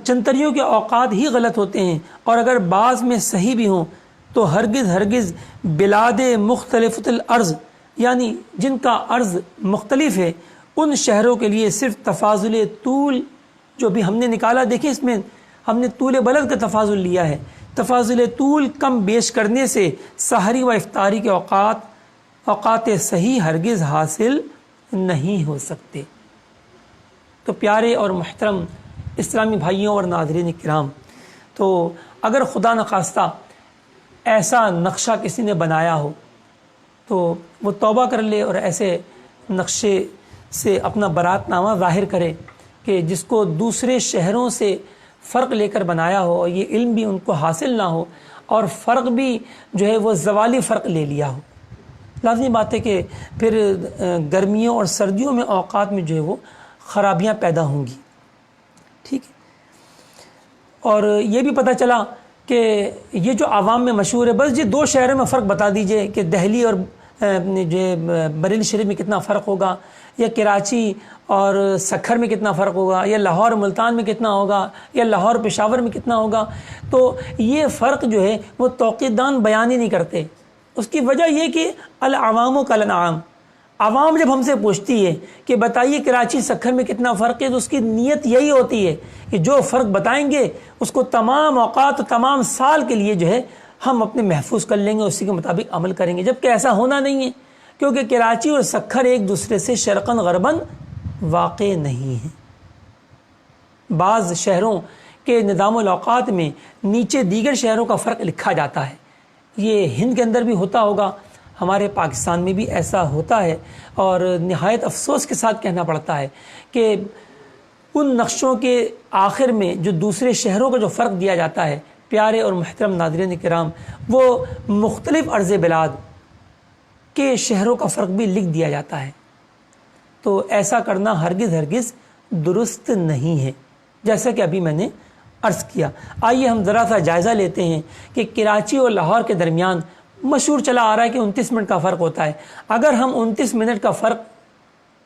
جنتریوں کے اوقات ہی غلط ہوتے ہیں، اور اگر بعض میں صحیح بھی ہوں تو ہرگز بلاد مختلف الارض، یعنی جن کا عرض مختلف ہے، ان شہروں کے لیے صرف تفاضل طول جو بھی ہم نے نکالا، دیکھیں اس میں ہم نے طول بلد کا تفاضل لیا ہے، تفاضل طول کم بیش کرنے سے سحری و افطاری کے اوقات صحیح ہرگز حاصل نہیں ہو سکتے۔ تو پیارے اور محترم اسلامی بھائیوں اور ناظرین کرام، تو اگر خدا نخواستہ ایسا نقشہ کسی نے بنایا ہو تو وہ توبہ کر لے اور ایسے نقشے سے اپنا برات نامہ ظاہر کرے کہ جس کو دوسرے شہروں سے فرق لے کر بنایا ہو، اور یہ علم بھی ان کو حاصل نہ ہو، اور فرق بھی جو ہے وہ زوالی فرق لے لیا ہو۔ لازمی بات ہے کہ پھر گرمیوں اور سردیوں میں اوقات میں جو ہے وہ خرابیاں پیدا ہوں گی، ٹھیک ہے۔ اور یہ بھی پتہ چلا کہ یہ جو عوام میں مشہور ہے، بس یہ 2 شہروں میں فرق بتا دیجئے کہ دہلی اور جو بریلی شریف میں کتنا فرق ہوگا، یا کراچی اور سکھر میں کتنا فرق ہوگا، یا لاہور ملتان میں کتنا ہوگا، یا لاہور پشاور میں کتنا ہوگا. تو یہ فرق جو ہے وہ توقیت دان بیان ہی نہیں کرتے. اس کی وجہ یہ کہ العوام کالانعام، عوام جب ہم سے پوچھتی ہے کہ بتائیے کراچی سکھر میں کتنا فرق ہے، تو اس کی نیت یہی ہوتی ہے کہ جو فرق بتائیں گے اس کو تمام اوقات تمام سال کے لیے جو ہے ہم اپنے محفوظ کر لیں گے، اسی کے مطابق عمل کریں گے، جبکہ ایسا ہونا نہیں ہے، کیونکہ کراچی اور سکھر ایک دوسرے سے شرقاً غرباً واقع نہیں ہیں. بعض شہروں کے نظام الاوقات میں نیچے دیگر شہروں کا فرق لکھا جاتا ہے. یہ ہند کے اندر بھی ہوتا ہوگا، ہمارے پاکستان میں بھی ایسا ہوتا ہے، اور نہایت افسوس کے ساتھ کہنا پڑتا ہے کہ ان نقشوں کے آخر میں جو دوسرے شہروں کا جو فرق دیا جاتا ہے، پیارے اور محترم ناظرین کرام، وہ مختلف ارض بلاد کے شہروں کا فرق بھی لکھ دیا جاتا ہے. تو ایسا کرنا ہرگز درست نہیں ہے، جیسا کہ ابھی میں نے عرض کیا. آئیے ہم ذرا سا جائزہ لیتے ہیں کہ کراچی اور لاہور کے درمیان مشہور چلا آ رہا ہے کہ 29 منٹ کا فرق ہوتا ہے. اگر ہم 29 منٹ کا فرق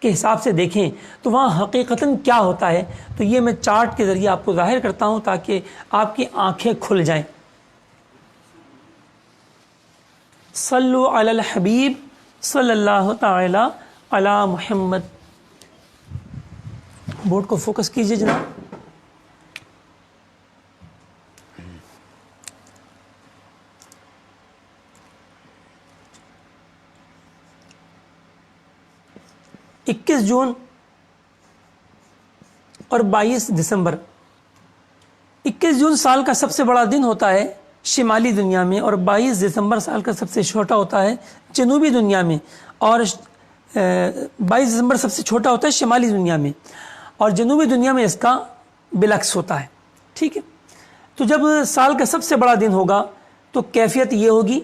کے حساب سے دیکھیں تو وہاں حقیقتاً کیا ہوتا ہے، تو یہ میں چارٹ کے ذریعے آپ کو ظاہر کرتا ہوں تاکہ آپ کی آنکھیں کھل جائیں. صلو علی الحبیب صلی اللہ تعالی علی محمد. بورڈ کو فوکس کیجئے جناب. اکیس جون اور 22 دسمبر. 21 جون سال کا سب سے بڑا دن ہوتا ہے شمالی دنیا میں، اور 22 دسمبر سال کا سب سے چھوٹا ہوتا ہے جنوبی دنیا میں، اور 22 دسمبر سب سے چھوٹا ہوتا ہے شمالی دنیا میں، اور جنوبی دنیا میں اس کا بالعکس ہوتا ہے. ٹھیک ہے، تو جب سال کا سب سے بڑا دن ہوگا تو کیفیت یہ ہوگی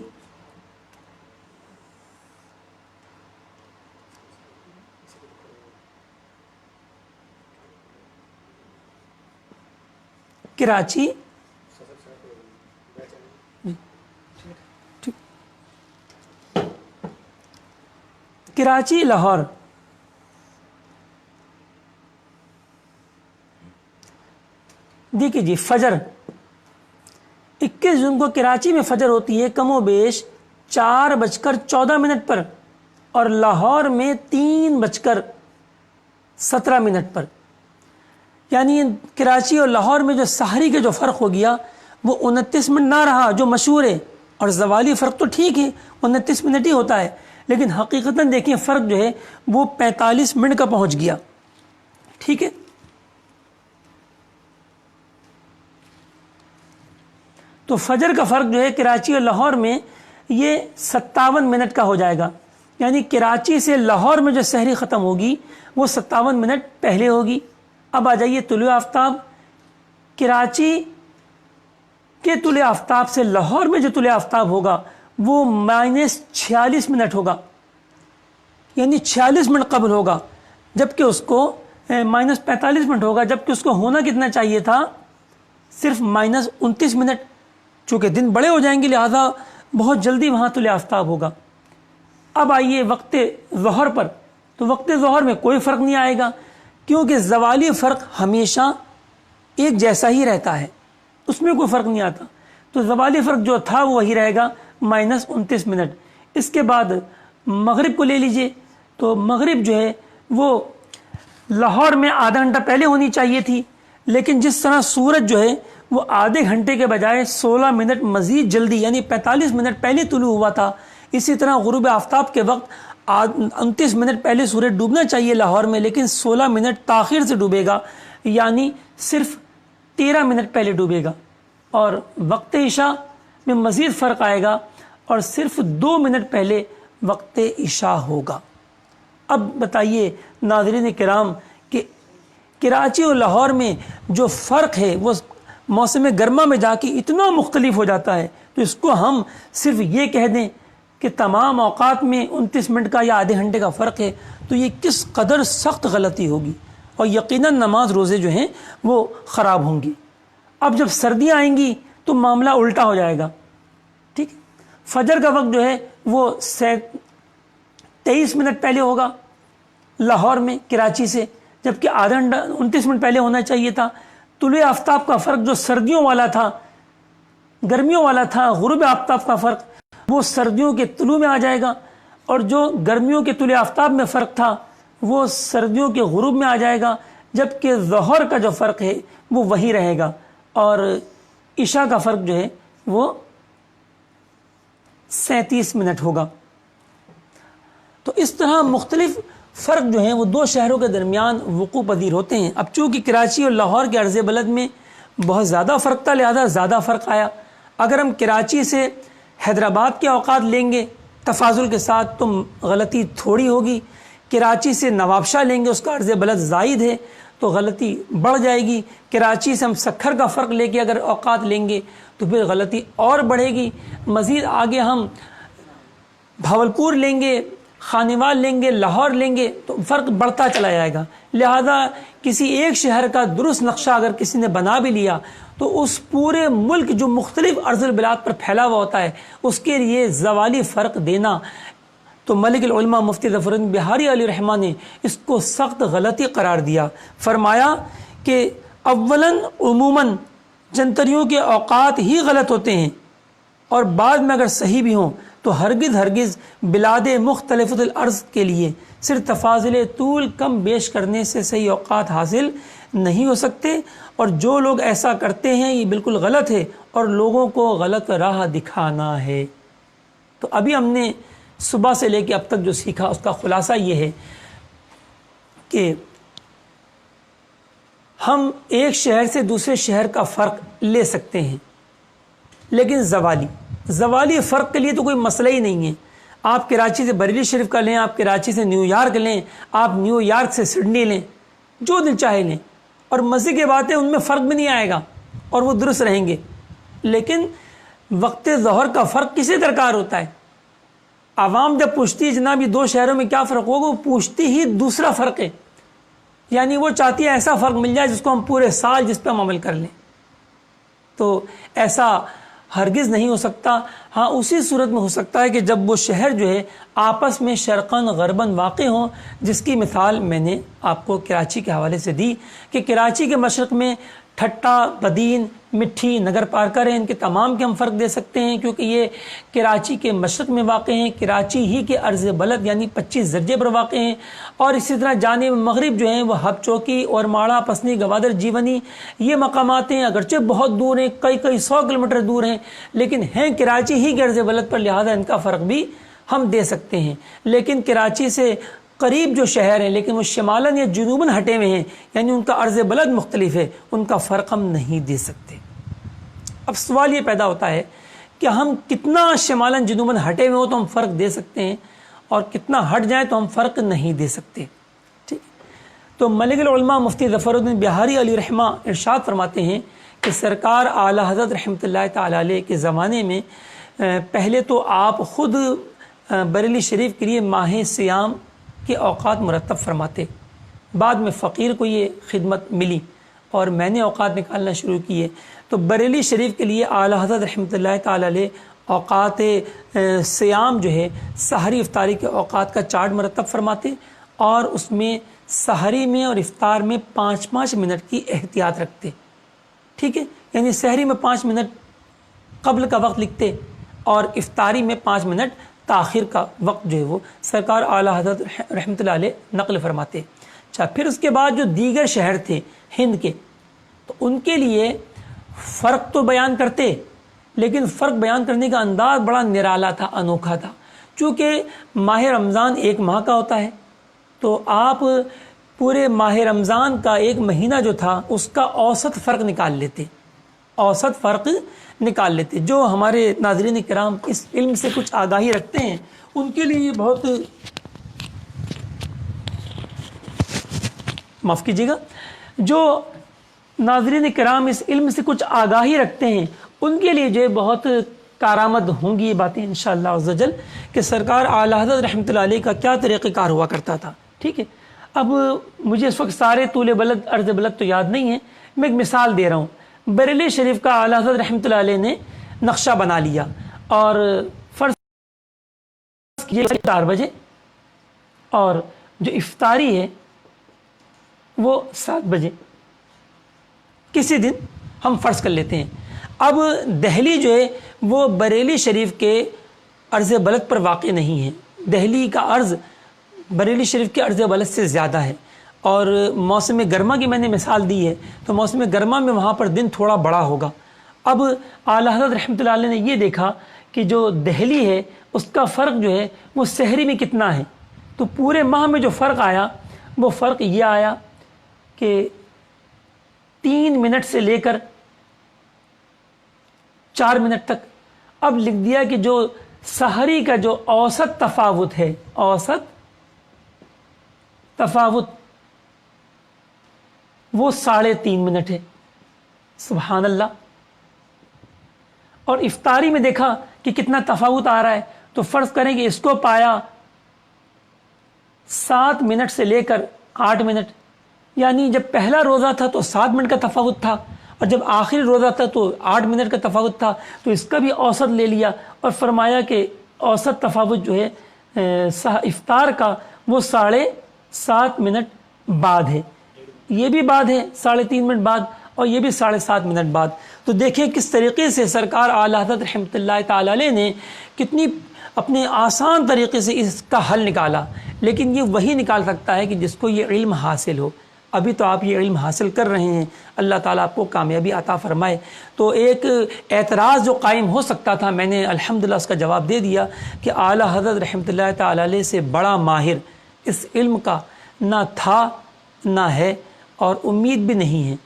کراچی کراچی لاہور دیکھیے جی. فجر 21 جون کو کراچی میں فجر ہوتی ہے کم و بیش 4:14 پر، اور لاہور میں 3:17 پر. یعنی کراچی اور لاہور میں جو سحری کا جو فرق ہو گیا وہ 29 منٹ نہ رہا جو مشہور ہے، اور زوالی فرق تو ٹھیک ہے 29 منٹ ہی ہوتا ہے، لیکن حقیقتاً دیکھیں فرق جو ہے وہ 45 منٹ کا پہنچ گیا. ٹھیک ہے، تو فجر کا فرق جو ہے کراچی اور لاہور میں یہ 57 منٹ کا ہو جائے گا. یعنی کراچی سے لاہور میں جو سحری ختم ہوگی وہ 57 منٹ پہلے ہوگی. اب آ جائیے طلوع آفتاب. کراچی کے طلوع آفتاب سے لاہور میں جو طلوع آفتاب ہوگا وہ -46 منٹ ہوگا، یعنی 46 منٹ قبل ہوگا، جبکہ اس کو -45 منٹ ہوگا، جبکہ اس کو ہونا کتنا چاہیے تھا، صرف -29 منٹ. چونکہ دن بڑے ہو جائیں گے لہذا بہت جلدی وہاں طلوع آفتاب ہوگا. اب آئیے وقت ظہر پر. تو وقت ظہر میں کوئی فرق نہیں آئے گا، کیونکہ زوالی فرق ہمیشہ ایک جیسا ہی رہتا ہے، اس میں کوئی فرق نہیں آتا. تو زوالی فرق جو تھا وہ وہی رہے گا -29 منٹ. اس کے بعد مغرب کو لے لیجئے. تو مغرب جو ہے وہ لاہور میں آدھا گھنٹہ پہلے ہونی چاہیے تھی، لیکن جس طرح سورج جو ہے وہ آدھے گھنٹے کے بجائے 16 منٹ مزید جلدی یعنی 45 منٹ پہلے طلوع ہوا تھا، اسی طرح غروب آفتاب کے وقت 29 منٹ پہلے سورج ڈوبنا چاہیے لاہور میں، لیکن 16 منٹ تاخیر سے ڈوبے گا، یعنی صرف 13 منٹ پہلے ڈوبے گا. اور وقت عشاء میں مزید فرق آئے گا اور صرف 2 منٹ پہلے وقت عشاء ہوگا. اب بتائیے ناظرین کرام کہ کراچی اور لاہور میں جو فرق ہے وہ موسم گرما میں جا کے اتنا مختلف ہو جاتا ہے، تو اس کو ہم صرف یہ کہہ دیں کہ تمام اوقات میں 29 منٹ کا یا آدھے گھنٹے کا فرق ہے، تو یہ کس قدر سخت غلطی ہوگی، اور یقیناً نماز روزے جو ہیں وہ خراب ہوں گی. اب جب سردیاں آئیں گی تو معاملہ الٹا ہو جائے گا. ٹھیک ہے. فجر کا وقت جو ہے وہ 23 منٹ پہلے ہوگا لاہور میں کراچی سے، جبکہ آدھا گھنٹہ 29 منٹ پہلے ہونا چاہیے تھا. طلوع آفتاب کا فرق جو سردیوں والا تھا، گرمیوں والا تھا، غروب آفتاب کا فرق وہ سردیوں کے طلوع میں آ جائے گا، اور جو گرمیوں کے طلوع آفتاب میں فرق تھا وہ سردیوں کے غروب میں آ جائے گا. جبکہ ظہر کا جو فرق ہے وہ وہی رہے گا، اور عشاء کا فرق جو ہے وہ 37 منٹ ہوگا. تو اس طرح مختلف فرق جو ہیں وہ دو شہروں کے درمیان وقوع پذیر ہوتے ہیں. اب چونکہ کراچی اور لاہور کے عرض بلد میں بہت زیادہ فرق تھا، لہذا زیادہ فرق آیا. اگر ہم کراچی سے حیدرآباد کے اوقات لیں گے تفاضل کے ساتھ تو غلطی تھوڑی ہوگی. کراچی سے نوابشاہ لیں گے، اس کا عرض بلد زائد ہے تو غلطی بڑھ جائے گی. کراچی سے ہم سکھر کا فرق لے کے اگر اوقات لیں گے تو پھر غلطی اور بڑھے گی. مزید آگے ہم بھاولپور لیں گے، خانیوال لیں گے، لاہور لیں گے تو فرق بڑھتا چلا جائے گا. لہذا کسی ایک شہر کا درست نقشہ اگر کسی نے بنا بھی لیا تو اس پورے ملک جو مختلف ارض البلاد پر پھیلا ہوا ہوتا ہے اس کے لیے زوالی فرق دینا، تو ملک العلماء مفتی ظفر الدین بہاری علیہ رحمہ نے اس کو سخت غلطی قرار دیا. فرمایا کہ اولاً عموماً جنتریوں کے اوقات ہی غلط ہوتے ہیں، اور بعد میں اگر صحیح بھی ہوں تو ہرگز بلاد مختلف الارض کے لیے صرف تفاضل طول کم بیش کرنے سے صحیح اوقات حاصل نہیں ہو سکتے، اور جو لوگ ایسا کرتے ہیں یہ بالکل غلط ہے اور لوگوں کو غلط راہ دکھانا ہے. تو ابھی ہم نے صبح سے لے کے اب تک جو سیکھا اس کا خلاصہ یہ ہے کہ ہم ایک شہر سے دوسرے شہر کا فرق لے سکتے ہیں، لیکن زوالی فرق کے لیے تو کوئی مسئلہ ہی نہیں ہے. آپ کراچی سے بریلی شریف کا لیں، آپ کراچی سے نیو یارک لیں، آپ نیو یارک سے سڈنی لیں، جو دل چاہے لیں، اور مزے کی بات ہے ان میں فرق بھی نہیں آئے گا اور وہ درست رہیں گے. لیکن وقت ظہر کا فرق کسے درکار ہوتا ہے؟ عوام جب پوچھتی ہے جناب یہ دو شہروں میں کیا فرق ہوگا، وہ پوچھتی ہی دوسرا فرق ہے، یعنی وہ چاہتی ہے ایسا فرق مل جائے جس کو ہم پورے سال جس پہ ہم عمل کر لیں. تو ایسا ہرگز نہیں ہو سکتا. ہاں اسی صورت میں ہو سکتا ہے کہ جب وہ شہر جو ہے آپس میں شرقاً غرباً واقع ہوں، جس کی مثال میں نے آپ کو کراچی کے حوالے سے دی کہ کراچی کے مشرق میں ٹھٹا، بدین، مٹھی، نگر پارکر ہیں. ان کے تمام کے ہم فرق دے سکتے ہیں کیونکہ یہ کراچی کے مشرق میں واقع ہیں، کراچی ہی کے عرض بلد یعنی 25 درجے پر واقع ہیں. اور اسی طرح جانب مغرب جو ہیں وہ ہب چوکی اور ماڑا، پسنی، گوادر، جیونی یہ مقامات ہیں. اگرچہ بہت دور ہیں، کئی 100 کلومیٹر دور ہیں، لیکن ہیں کراچی ہی کے عرض بلد پر، لہذا ان کا فرق بھی ہم دے سکتے ہیں. لیکن کراچی سے قریب جو شہر ہیں لیکن وہ شمالاً یا جنوباً ہٹے ہوئے ہیں، یعنی ان کا عرض بلد مختلف ہے، ان کا فرق ہم نہیں دے سکتے. اب سوال یہ پیدا ہوتا ہے کہ ہم کتنا شمالاً جنوباً ہٹے ہوئے ہو تو ہم فرق دے سکتے ہیں، اور کتنا ہٹ جائیں تو ہم فرق نہیں دے سکتے. ٹھیک. تو ملک العلماء مفتی ظفر الدین بہاری علیہ رحمہ ارشاد فرماتے ہیں کہ سرکار اعلی حضرت رحمۃ اللہ تعالی علیہ کے زمانے میں پہلے تو آپ خود بریلی شریف کے لیے ماہ سیام کے اوقات مرتب فرماتے. بعد میں فقیر کو یہ خدمت ملی اور میں نے اوقات نکالنا شروع کیے. تو بریلی شریف کے لیے اعلی حضرت رحمۃ اللہ تعالی علیہ اوقات سیام جو ہے سحری افطاری کے اوقات کا چارٹ مرتب فرماتے، اور اس میں سحری میں اور افطار میں 5 منٹ کی احتیاط رکھتے. ٹھیک ہے، یعنی سحری میں 5 منٹ قبل کا وقت لکھتے اور افطاری میں 5 منٹ تاخیر کا وقت جو ہے وہ سرکار اعلی حضرت رحمۃ اللہ علیہ نقل فرماتے. اچھا، پھر اس کے بعد جو دیگر شہر تھے ہند کے، تو ان کے لیے فرق تو بیان کرتے، لیکن فرق بیان کرنے کا انداز بڑا نرالا تھا، انوکھا تھا. چونکہ ماہ رمضان ایک ماہ کا ہوتا ہے تو آپ پورے ماہ رمضان کا ایک مہینہ جو تھا اس کا اوسط فرق نکال لیتے. جو ہمارے ناظرین کرام اس علم سے کچھ آگاہی رکھتے ہیں ان کے لیے بہت معاف کیجیے گا، جو ناظرین کرام اس علم سے کچھ آگاہی رکھتے ہیں ان کے لیے جو ہے بہت کارآمد ہوں گی یہ باتیں انشاءاللہ عز و جل کہ سرکار اعلی حضرت رحمۃ اللہ علیہ کا کیا طریقہ کار ہوا کرتا تھا. ٹھیک ہے، اب مجھے اس وقت سارے طول بلد عرض بلد تو یاد نہیں ہے، میں ایک مثال دے رہا ہوں. بریلی شریف کا اعلیٰ حضرت رحمۃ اللہ علیہ نے نقشہ بنا لیا اور فرض کیے 4 بجے اور جو افطاری ہے وہ 7 بجے کسی دن ہم فرض کر لیتے ہیں۔ اب دہلی جو ہے وہ بریلی شریف کے عرض بلد پر واقع نہیں ہے، دہلی کا عرض بریلی شریف کے عرض بلد سے زیادہ ہے، اور موسم گرما کی میں نے مثال دی ہے تو موسم گرما میں وہاں پر دن تھوڑا بڑا ہوگا۔ اب اعلیٰ حضرت رحمۃ اللہ علیہ نے یہ دیکھا کہ جو دہلی ہے اس کا فرق جو ہے وہ سحری میں کتنا ہے، تو پورے ماہ میں جو فرق آیا وہ فرق یہ آیا کہ 3 منٹ سے لے کر 4 منٹ تک۔ اب لکھ دیا کہ جو سحری کا جو اوسط تفاوت ہے، اوسط تفاوت وہ 3.5 منٹ ہے۔ سبحان اللہ۔ اور افطاری میں دیکھا کہ کتنا تفاوت آ رہا ہے، تو فرض کریں کہ اس کو پایا 7 منٹ سے لے کر 8 منٹ، یعنی جب پہلا روزہ تھا تو 7 منٹ کا تفاوت تھا، اور جب آخری روزہ تھا تو 8 منٹ کا تفاوت تھا، تو اس کا بھی اوسط لے لیا اور فرمایا کہ اوسط تفاوت جو ہے افطار کا وہ 7.5 منٹ بعد ہے، یہ بھی بعد ہے 3.5 منٹ بعد، اور یہ بھی 7.5 منٹ بعد۔ تو دیکھیں کس طریقے سے سرکار اعلیٰ حضرت رحمۃ اللہ تعالی علیہ نے کتنی اپنے آسان طریقے سے اس کا حل نکالا، لیکن یہ وہی نکال سکتا ہے کہ جس کو یہ علم حاصل ہو۔ ابھی تو آپ یہ علم حاصل کر رہے ہیں، اللہ تعالیٰ آپ کو کامیابی عطا فرمائے۔ تو ایک اعتراض جو قائم ہو سکتا تھا، میں نے الحمدللہ اس کا جواب دے دیا کہ اعلیٰ حضرت رحمۃ اللہ تعالی علیہ سے بڑا ماہر اس علم کا نہ تھا نہ ہے، اور امید بھی نہیں ہے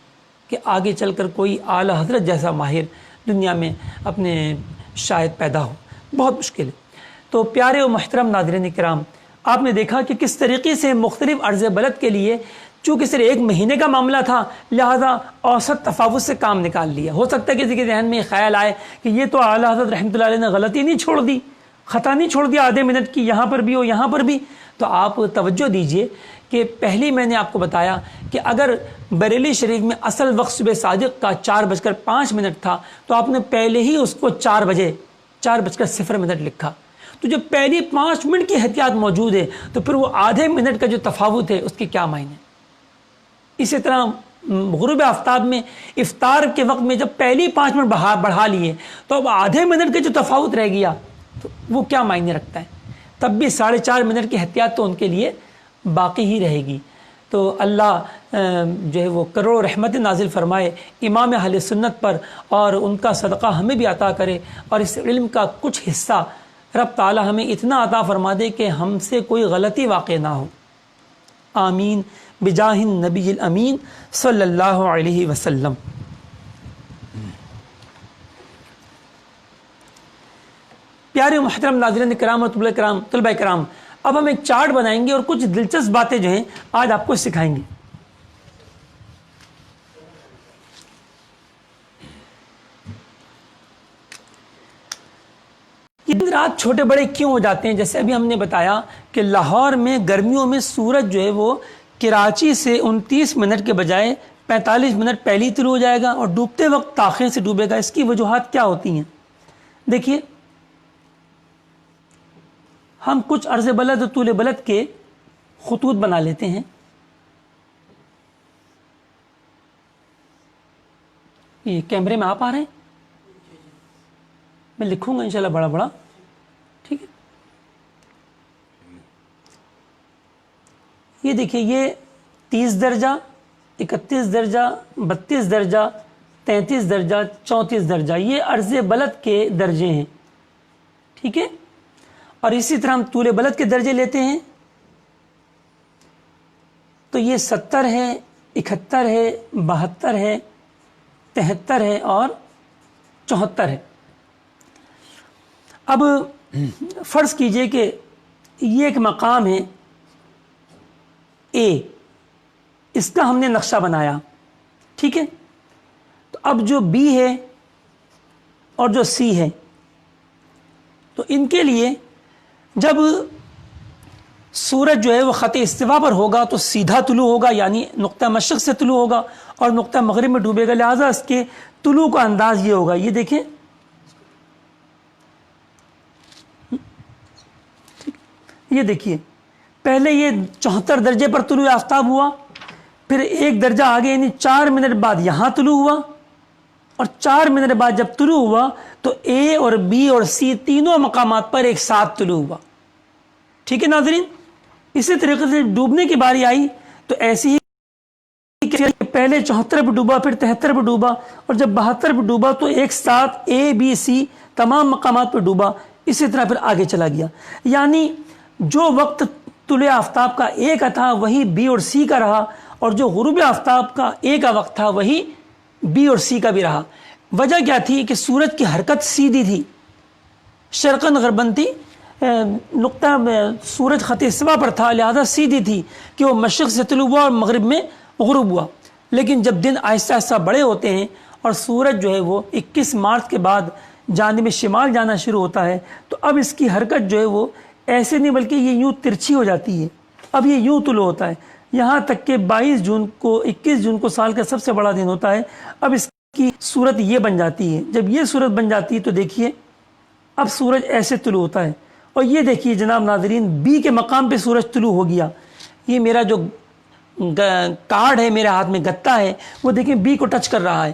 کہ آگے چل کر کوئی اعلیٰ حضرت جیسا ماہر دنیا میں اپنے شاید پیدا ہو، بہت مشکل ہے۔ تو پیارے و محترم ناظرین کرام، آپ نے دیکھا کہ کس طریقے سے مختلف عرض بلد کے لیے چونکہ صرف 1 مہینے کا معاملہ تھا، لہذا اوسط تفاوت سے کام نکال لیا۔ ہو سکتا ہے کسی کے ذہن میں خیال آئے کہ یہ تو اعلیٰ حضرت رحمۃ اللہ علیہ نے غلطی نہیں چھوڑ دی، خطا نہیں چھوڑ دیا آدھے منٹ کی، یہاں پر بھی اور یہاں پر بھی۔ تو آپ توجہ دیجئے کہ پہلی میں نے آپ کو بتایا کہ اگر بریلی شریف میں اصل وقت صبح صادق کا 4:05 تھا، تو آپ نے پہلے ہی اس کو 4:0 لکھا۔ تو جب پہلی 5 منٹ کی احتیاط موجود ہے تو پھر وہ آدھے منٹ کا جو تفاوت ہے اس کے کیا معنی؟ اسی طرح غروب آفتاب میں افطار کے وقت میں جب پہلی 5 منٹ بڑھا لیے تو اب آدھے منٹ کا جو تفاوت رہ گیا تو وہ کیا معنی رکھتا ہے؟ تب بھی 4.5 منٹ کی احتیاط تو ان کے لیے باقی ہی رہے گی۔ تو اللہ جو ہے وہ کروڑوں رحمت نازل فرمائے امام اہل سنت پر، اور ان کا صدقہ ہمیں بھی عطا کرے، اور اس علم کا کچھ حصہ رب تعالی ہمیں اتنا عطا فرما دے کہ ہم سے کوئی غلطی واقع نہ ہو۔ آمین بجاہ النبی الامین صلی اللہ علیہ وسلم۔ پیارے محترم ناظرین کرام اور طلبہ کرام، اب ہم ایک چارٹ بنائیں گے اور کچھ دلچسپ باتیں جو ہیں آج آپ کو سکھائیں گے۔ یہ دن رات چھوٹے بڑے کیوں ہو جاتے ہیں؟ جیسے ابھی ہم نے بتایا کہ لاہور میں گرمیوں میں سورج جو ہے وہ کراچی سے 29 منٹ کے بجائے 45 منٹ پہلی طلوع ہو جائے گا، اور ڈوبتے وقت تاخیر سے ڈوبے گا۔ اس کی وجوہات کیا ہوتی ہیں؟ دیکھیے، ہم کچھ عرض بلد اور طول بلد کے خطوط بنا لیتے ہیں۔ یہ کیمرے میں آپ آ رہے ہیں، میں لکھوں گا انشاءاللہ بڑا بڑا، ٹھیک ہے؟ یہ دیکھیے، یہ 30 درجہ، 31 درجہ، 32 درجہ، 33 درجہ، 34 درجہ، یہ عرض بلد کے درجے ہیں، ٹھیک ہے؟ اور اسی طرح ہم طول بلد کے درجے لیتے ہیں، تو یہ 70 ہے، 71 ہے، 72 ہے، 73 ہے اور 74 ہے۔ اب فرض کیجئے کہ یہ ایک مقام ہے اے، اس کا ہم نے نقشہ بنایا، ٹھیک ہے؟ تو اب جو بی ہے اور جو سی ہے، تو ان کے لیے جب سورج جو ہے وہ خط استوا پر ہوگا تو سیدھا طلوع ہوگا، یعنی نقطہ مشرق سے طلوع ہوگا، اور نقطہ مغرب میں ڈوبے گا، لہٰذا اس کے طلوع کا انداز یہ ہوگا. یہ دیکھیں، یہ دیکھیے پہلے یہ 74 درجے پر طلوع آفتاب ہوا، پھر ایک درجہ آگے یعنی 4 منٹ بعد یہاں طلوع ہوا، اور 4 منٹ بعد جب طلوع ہوا تو اے اور بی اور سی تینوں مقامات پر ایک ساتھ طلوع ہوا. ٹھیک ہے ناظرین، اسی طریقے سے ڈوبنے کی باری آئی تو ایسی ہی پہلے 74 پہ ڈوبا، پھر 73 پہ ڈوبا، اور جب 72 پہ ڈوبا تو ایک ساتھ اے بی سی تمام مقامات پہ ڈوبا. اسی طرح پھر آگے چلا گیا. یعنی جو وقت طلوع آفتاب کا اے کا تھا وہی بی اور سی کا رہا، اور جو غروب آفتاب کا اے کا وقت تھا وہی بی اور سی کا بھی رہا. وجہ کیا تھی کہ سورج کی حرکت سیدھی تھی، شرقاً غرباً تھی، نقطہ سورج خط استوا پر تھا، لہذا سیدھی تھی کہ وہ مشرق سے طلوع ہوا اور مغرب میں غروب ہوا. لیکن جب دن آہستہ آہستہ بڑے ہوتے ہیں اور سورج جو ہے وہ 21 مارچ کے بعد جانب شمال جانا شروع ہوتا ہے تو اب اس کی حرکت جو ہے وہ ایسے نہیں بلکہ یہ یوں ترچھی ہو جاتی ہے. اب یہ یوں طلوع ہوتا ہے یہاں تک کہ 21 جون کو سال کا سب سے بڑا دن ہوتا ہے. اب اس کی صورت یہ بن جاتی ہے. جب یہ صورت بن جاتی ہے تو دیکھیے اب سورج ایسے طلوع ہوتا ہے، اور یہ دیکھیے جناب ناظرین بی کے مقام پہ سورج طلوع ہو گیا. یہ میرا جو کارڈ ہے میرے ہاتھ میں گتا ہے وہ دیکھیں بی کو ٹچ کر رہا ہے،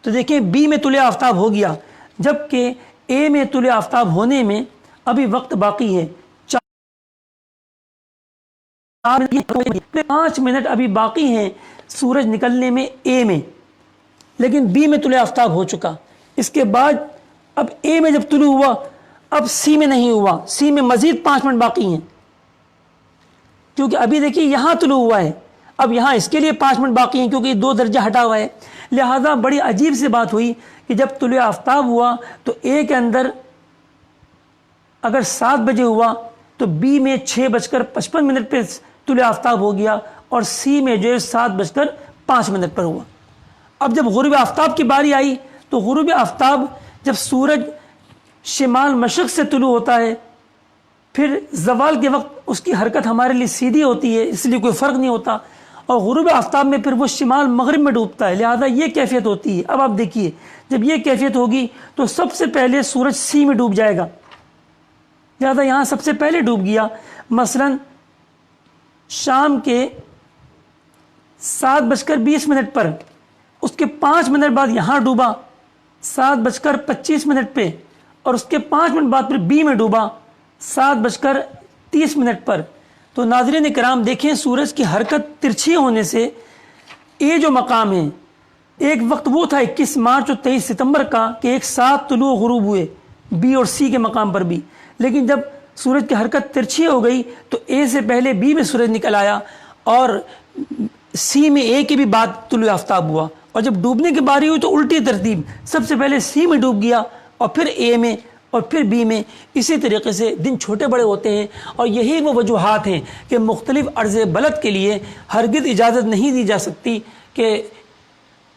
تو دیکھیں بی میں طلوع آفتاب ہو گیا، جبکہ اے میں طلوع آفتاب ہونے میں ابھی وقت باقی ہے. 5 منٹ ابھی باقی ہیں سورج نکلنے میں اے میں، لیکن بی میں طلوع آفتاب ہو چکا. اس کے بعد اب اے میں جب طلوع ہوا اب سی میں نہیں ہوا، سی میں مزید 5 منٹ باقی ہیں، کیونکہ ابھی دیکھیے یہاں طلوع ہوا ہے، اب یہاں اس کے لیے 5 منٹ باقی ہیں کیونکہ 2 درجہ ہٹا ہوا ہے. لہذا بڑی عجیب سی بات ہوئی کہ جب طلوع آفتاب ہوا تو اے کے اندر اگر 7 بجے ہوا تو بی میں 6:55 پہ طلوع آفتاب ہو گیا، اور سی میں جو ہے 7:05 پر ہوا. اب جب غروب آفتاب کی باری آئی تو غروب آفتاب جب سورج شمال مشرق سے طلوع ہوتا ہے پھر زوال کے وقت اس کی حرکت ہمارے لیے سیدھی ہوتی ہے، اس لیے کوئی فرق نہیں ہوتا، اور غروب آفتاب میں پھر وہ شمال مغرب میں ڈوبتا ہے، لہذا یہ کیفیت ہوتی ہے. اب آپ دیکھیے جب یہ کیفیت ہوگی تو سب سے پہلے سورج سی میں ڈوب جائے گا، لہذا یہاں سب سے پہلے ڈوب گیا. مثلا شام کے 7:20 پر، اس کے 5 منٹ بعد یہاں ڈوبا 7:25 پہ، اور اس کے 5 منٹ بعد پھر بی میں ڈوبا 7:30 پر. تو ناظرین کرام دیکھیں سورج کی حرکت ترچھی ہونے سے اے جو مقام ہے، ایک وقت وہ تھا 21 مارچ اور 23 ستمبر کا کہ ایک ساتھ طلوع و غروب ہوئے بی اور سی کے مقام پر بھی، لیکن جب سورج کی حرکت ترچھی ہو گئی تو اے سے پہلے بی میں سورج نکل آیا، اور سی میں اے کے بھی بعد طلوع آفتاب ہوا، اور جب ڈوبنے کی باری ہوئی تو الٹی ترتیب، سب سے پہلے سی میں ڈوب گیا اور پھر اے میں اور پھر بی میں. اسی طریقے سے دن چھوٹے بڑے ہوتے ہیں، اور یہی وہ وجوہات ہیں کہ مختلف عرض بلد کے لیے ہرگز اجازت نہیں دی جا سکتی کہ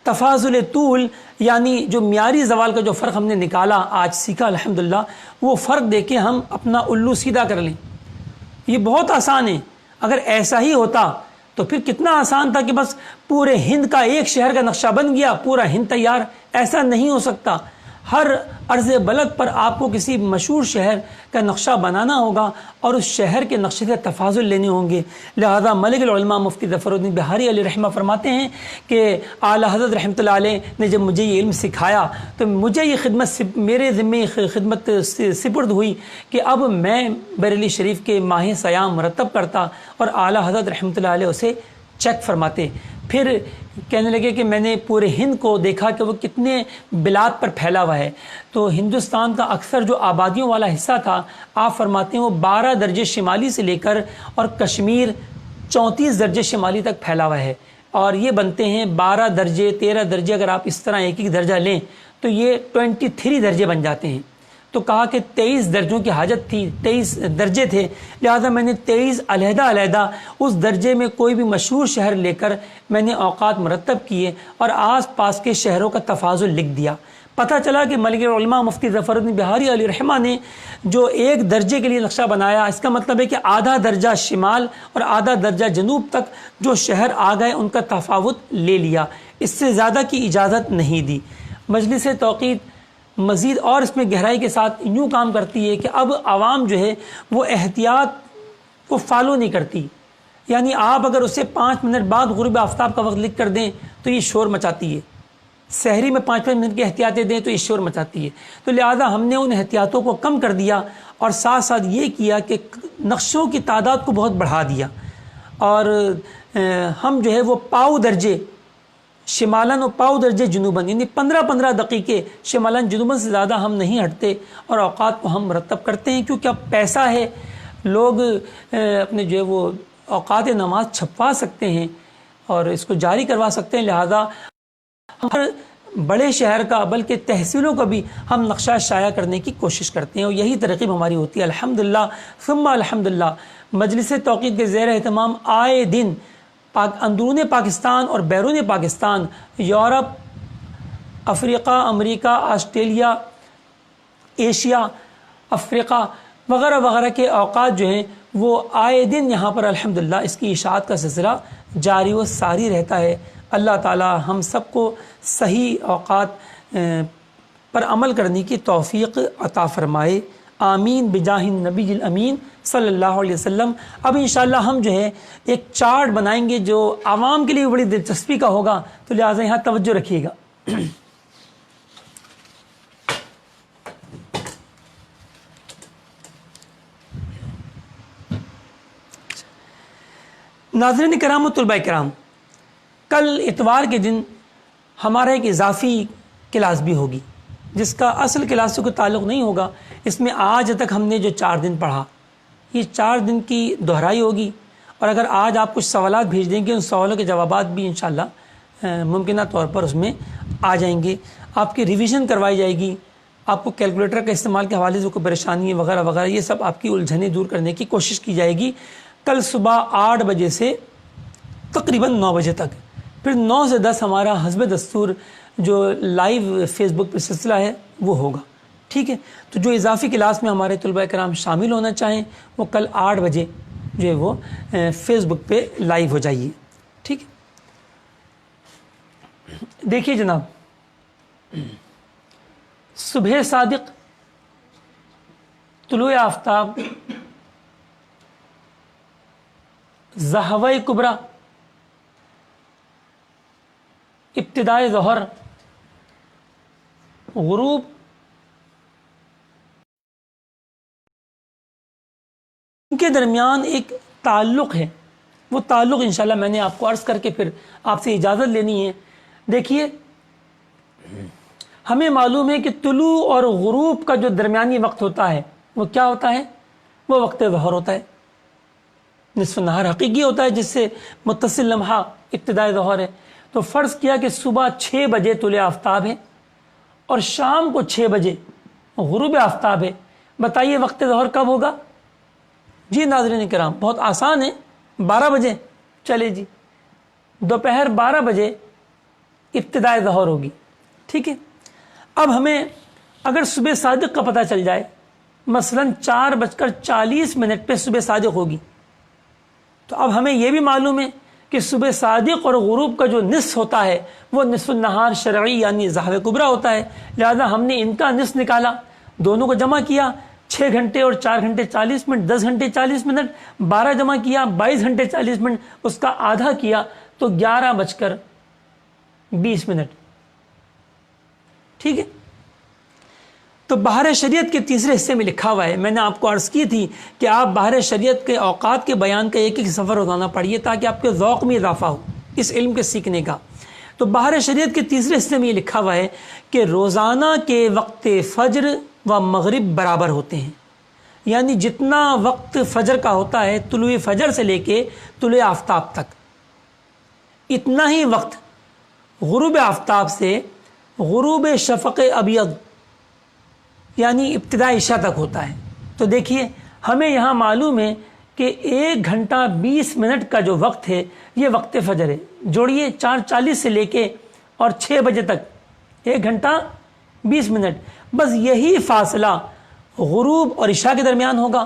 تفاضل طول یعنی جو معیاری زوال کا جو فرق ہم نے نکالا آج سیکھا الحمدللہ، وہ فرق دے کے ہم اپنا الو سیدھا کر لیں. یہ بہت آسان ہے. اگر ایسا ہی ہوتا تو پھر کتنا آسان تھا کہ بس پورے ہند کا ایک شہر کا نقشہ بن گیا، پورا ہند تیار. ایسا نہیں ہو سکتا. ہر عرض بلد پر آپ کو کسی مشہور شہر کا نقشہ بنانا ہوگا اور اس شہر کے نقشے سے تفاضل لینے ہوں گے. لہذا ملک العلماء مفتی ظفر الدین بہاری علیہ رحمہ فرماتے ہیں کہ اعلیٰ حضرت رحمۃ اللہ علیہ نے جب مجھے یہ علم سکھایا تو مجھے یہ خدمت میرے ذمے خدمت سپرد ہوئی کہ اب میں بریلی شریف کے ماہ سیام مرتب کرتا اور اعلیٰ حضرت رحمۃ اللہ علیہ اسے چیک فرماتے. پھر کہنے لگے کہ میں نے پورے ہند کو دیکھا کہ وہ کتنے بلاد پر پھیلا ہوا ہے. تو ہندوستان کا اکثر جو آبادیوں والا حصہ تھا آپ فرماتے ہیں وہ 12 درجے شمالی سے لے کر اور کشمیر 34 درجے شمالی تک پھیلا ہوا ہے. اور یہ بنتے ہیں 12 درجے 13 درجے، اگر آپ اس طرح ایک ایک درجہ لیں تو یہ 23 درجے بن جاتے ہیں. تو کہا کہ 23 درجوں کی حاجت تھی، 23 درجے تھے، لہذا میں نے 23 علیحدہ اس درجے میں کوئی بھی مشہور شہر لے کر میں نے اوقات مرتب کیے اور آس پاس کے شہروں کا تفاضل لکھ دیا. پتہ چلا کہ ملک العلماء مفتی ظفر الدین بہاری علیہ رحمہ نے جو ایک درجے کے لیے نقشہ بنایا، اس کا مطلب ہے کہ آدھا درجہ شمال اور آدھا درجہ جنوب تک جو شہر آ گئے ان کا تفاوت لے لیا. اس سے زیادہ کی اجازت نہیں دی۔ مجلس توقیت مزید اور اس میں گہرائی کے ساتھ یوں کام کرتی ہے کہ اب عوام جو ہے وہ احتیاط کو فالو نہیں کرتی، یعنی آپ اگر اسے 5 منٹ بعد غروب آفتاب کا وقت لکھ کر دیں تو یہ شور مچاتی ہے، سحری میں 5 منٹ کی احتیاطیں دیں تو یہ شور مچاتی ہے۔ تو لہذا ہم نے ان احتیاطوں کو کم کر دیا اور ساتھ ساتھ یہ کیا کہ نقشوں کی تعداد کو بہت بڑھا دیا، اور ہم جو ہے وہ پاؤ درجے شمالاً و پاؤ درجے جنوباً، یعنی 15 دقیقے شمالاً جنوباً سے زیادہ ہم نہیں ہٹتے، اور اوقات کو ہم مرتب کرتے ہیں، کیونکہ اب پیسہ ہے، لوگ اپنے جو ہے وہ اوقات نماز چھپوا سکتے ہیں اور اس کو جاری کروا سکتے ہیں، لہذا ہر بڑے شہر کا بلکہ تحصیلوں کا بھی ہم نقشہ شائع کرنے کی کوشش کرتے ہیں، اور یہی ترغیب ہماری ہوتی ہے۔ الحمدللہ ثم الحمدللہ مجلس توقیت کے زیر اہتمام آئے دن اندرون پاکستان اور بیرون پاکستان، یورپ، افریقہ، امریکہ، آسٹریلیا، ایشیا، افریقہ وغیرہ وغیرہ کے اوقات جو ہیں وہ آئے دن یہاں پر الحمدللہ اس کی اشاعت کا سلسلہ جاری و ساری رہتا ہے۔ اللہ تعالی ہم سب کو صحیح اوقات پر عمل کرنے کی توفیق عطا فرمائے، آمین بجاہ النبی الامین صلی اللہ علیہ وسلم۔ اب انشاءاللہ ہم جو ہے ایک چارٹ بنائیں گے جو عوام کے لیے بڑی دلچسپی کا ہوگا، تو لہٰذا یہاں توجہ رکھیے گا۔ ناظرین کرام و طلباء کرام، کل اتوار کے دن ہمارا ایک اضافی کلاس بھی ہوگی جس کا اصل کلاس سے کوئی تعلق نہیں ہوگا۔ اس میں آج تک ہم نے جو 4 دن پڑھا، یہ 4 دن کی دہرائی ہوگی، اور اگر آج آپ کچھ سوالات بھیج دیں گے ان سوالوں کے جوابات بھی انشاءاللہ ممکنہ طور پر اس میں آ جائیں گے، آپ کی ریویژن کروائی جائے گی، آپ کو کیلکولیٹر کے استعمال کے حوالے سے کوئی پریشانی وغیرہ وغیرہ یہ سب آپ کی الجھنیں دور کرنے کی کوشش کی جائے گی۔ کل صبح 8 بجے سے تقریباً 9 بجے تک، پھر 9 سے 10 ہمارا حسب دستور جو لائیو فیس بک پہ سلسلہ ہے وہ ہوگا، ٹھیک ہے؟ تو جو اضافی کلاس میں ہمارے طلباء کرام شامل ہونا چاہیں وہ کل 8 بجے جو ہے وہ فیس بک پہ لائیو ہو جائیے، ٹھیک ہے؟ دیکھیے جناب، صبح صادق، طلوع آفتاب، ضحوہ کبریٰ، ابتدائے ظہر، غروب، ان کے درمیان ایک تعلق ہے، وہ تعلق انشاءاللہ میں نے آپ کو عرض کر کے پھر آپ سے اجازت لینی ہے۔ دیکھیے، ہمیں معلوم ہے کہ طلوع اور غروب کا جو درمیانی وقت ہوتا ہے وہ کیا ہوتا ہے؟ وہ وقت ظہر ہوتا ہے، نصف النہار حقیقی ہوتا ہے جس سے متصل لمحہ ابتدائے ظہر ہے۔ تو فرض کیا کہ صبح 6 بجے طلوع آفتاب ہے اور شام کو 6 بجے غروب آفتاب ہے، بتائیے وقت ظہر کب ہوگا؟ جی ناظرین کرام، بہت آسان ہے، 12 بجے، چلے جی، دوپہر 12 بجے ابتدائے ظہر ہوگی، ٹھیک ہے؟ اب ہمیں اگر صبح صادق کا پتہ چل جائے، مثلاً 4:40 پہ صبح صادق ہوگی، تو اب ہمیں یہ بھی معلوم ہے کہ صبح صادق اور غروب کا جو نصف ہوتا ہے وہ نصف النہار شرعی یعنی ضحوہ کبریٰ ہوتا ہے، لہذا ہم نے ان کا نصف نکالا، دونوں کو جمع کیا، 6 گھنٹے اور 4 گھنٹے 40 منٹ، 10 گھنٹے 40 منٹ، 12 جمع کیا 22 گھنٹے 40 منٹ، اس کا آدھا کیا تو 11:20، ٹھیک ہے؟ تو بہار شریعت کے تیسرے حصے میں لکھا ہوا ہے، میں نے آپ کو عرض کی تھی کہ آپ بہار شریعت کے اوقات کے بیان کا ایک سفر روزانہ پڑھیے تاکہ آپ کے ذوق میں اضافہ ہو اس علم کے سیکھنے کا۔ تو بہار شریعت کے تیسرے حصے میں یہ لکھا ہوا ہے کہ روزانہ کے وقت فجر و مغرب برابر ہوتے ہیں، یعنی جتنا وقت فجر کا ہوتا ہے طلوع فجر سے لے کے طلوع آفتاب تک، اتنا ہی وقت غروب آفتاب سے غروب شفق ابیض یعنی ابتدائی عشاء تک ہوتا ہے۔ تو دیکھیے، ہمیں یہاں معلوم ہے کہ 1 گھنٹہ 20 منٹ کا جو وقت ہے یہ وقت فجر ہے، جوڑیے 4:40 سے لے کے اور 6 بجے تک 1 گھنٹہ 20 منٹ، بس یہی فاصلہ غروب اور عشاء کے درمیان ہوگا،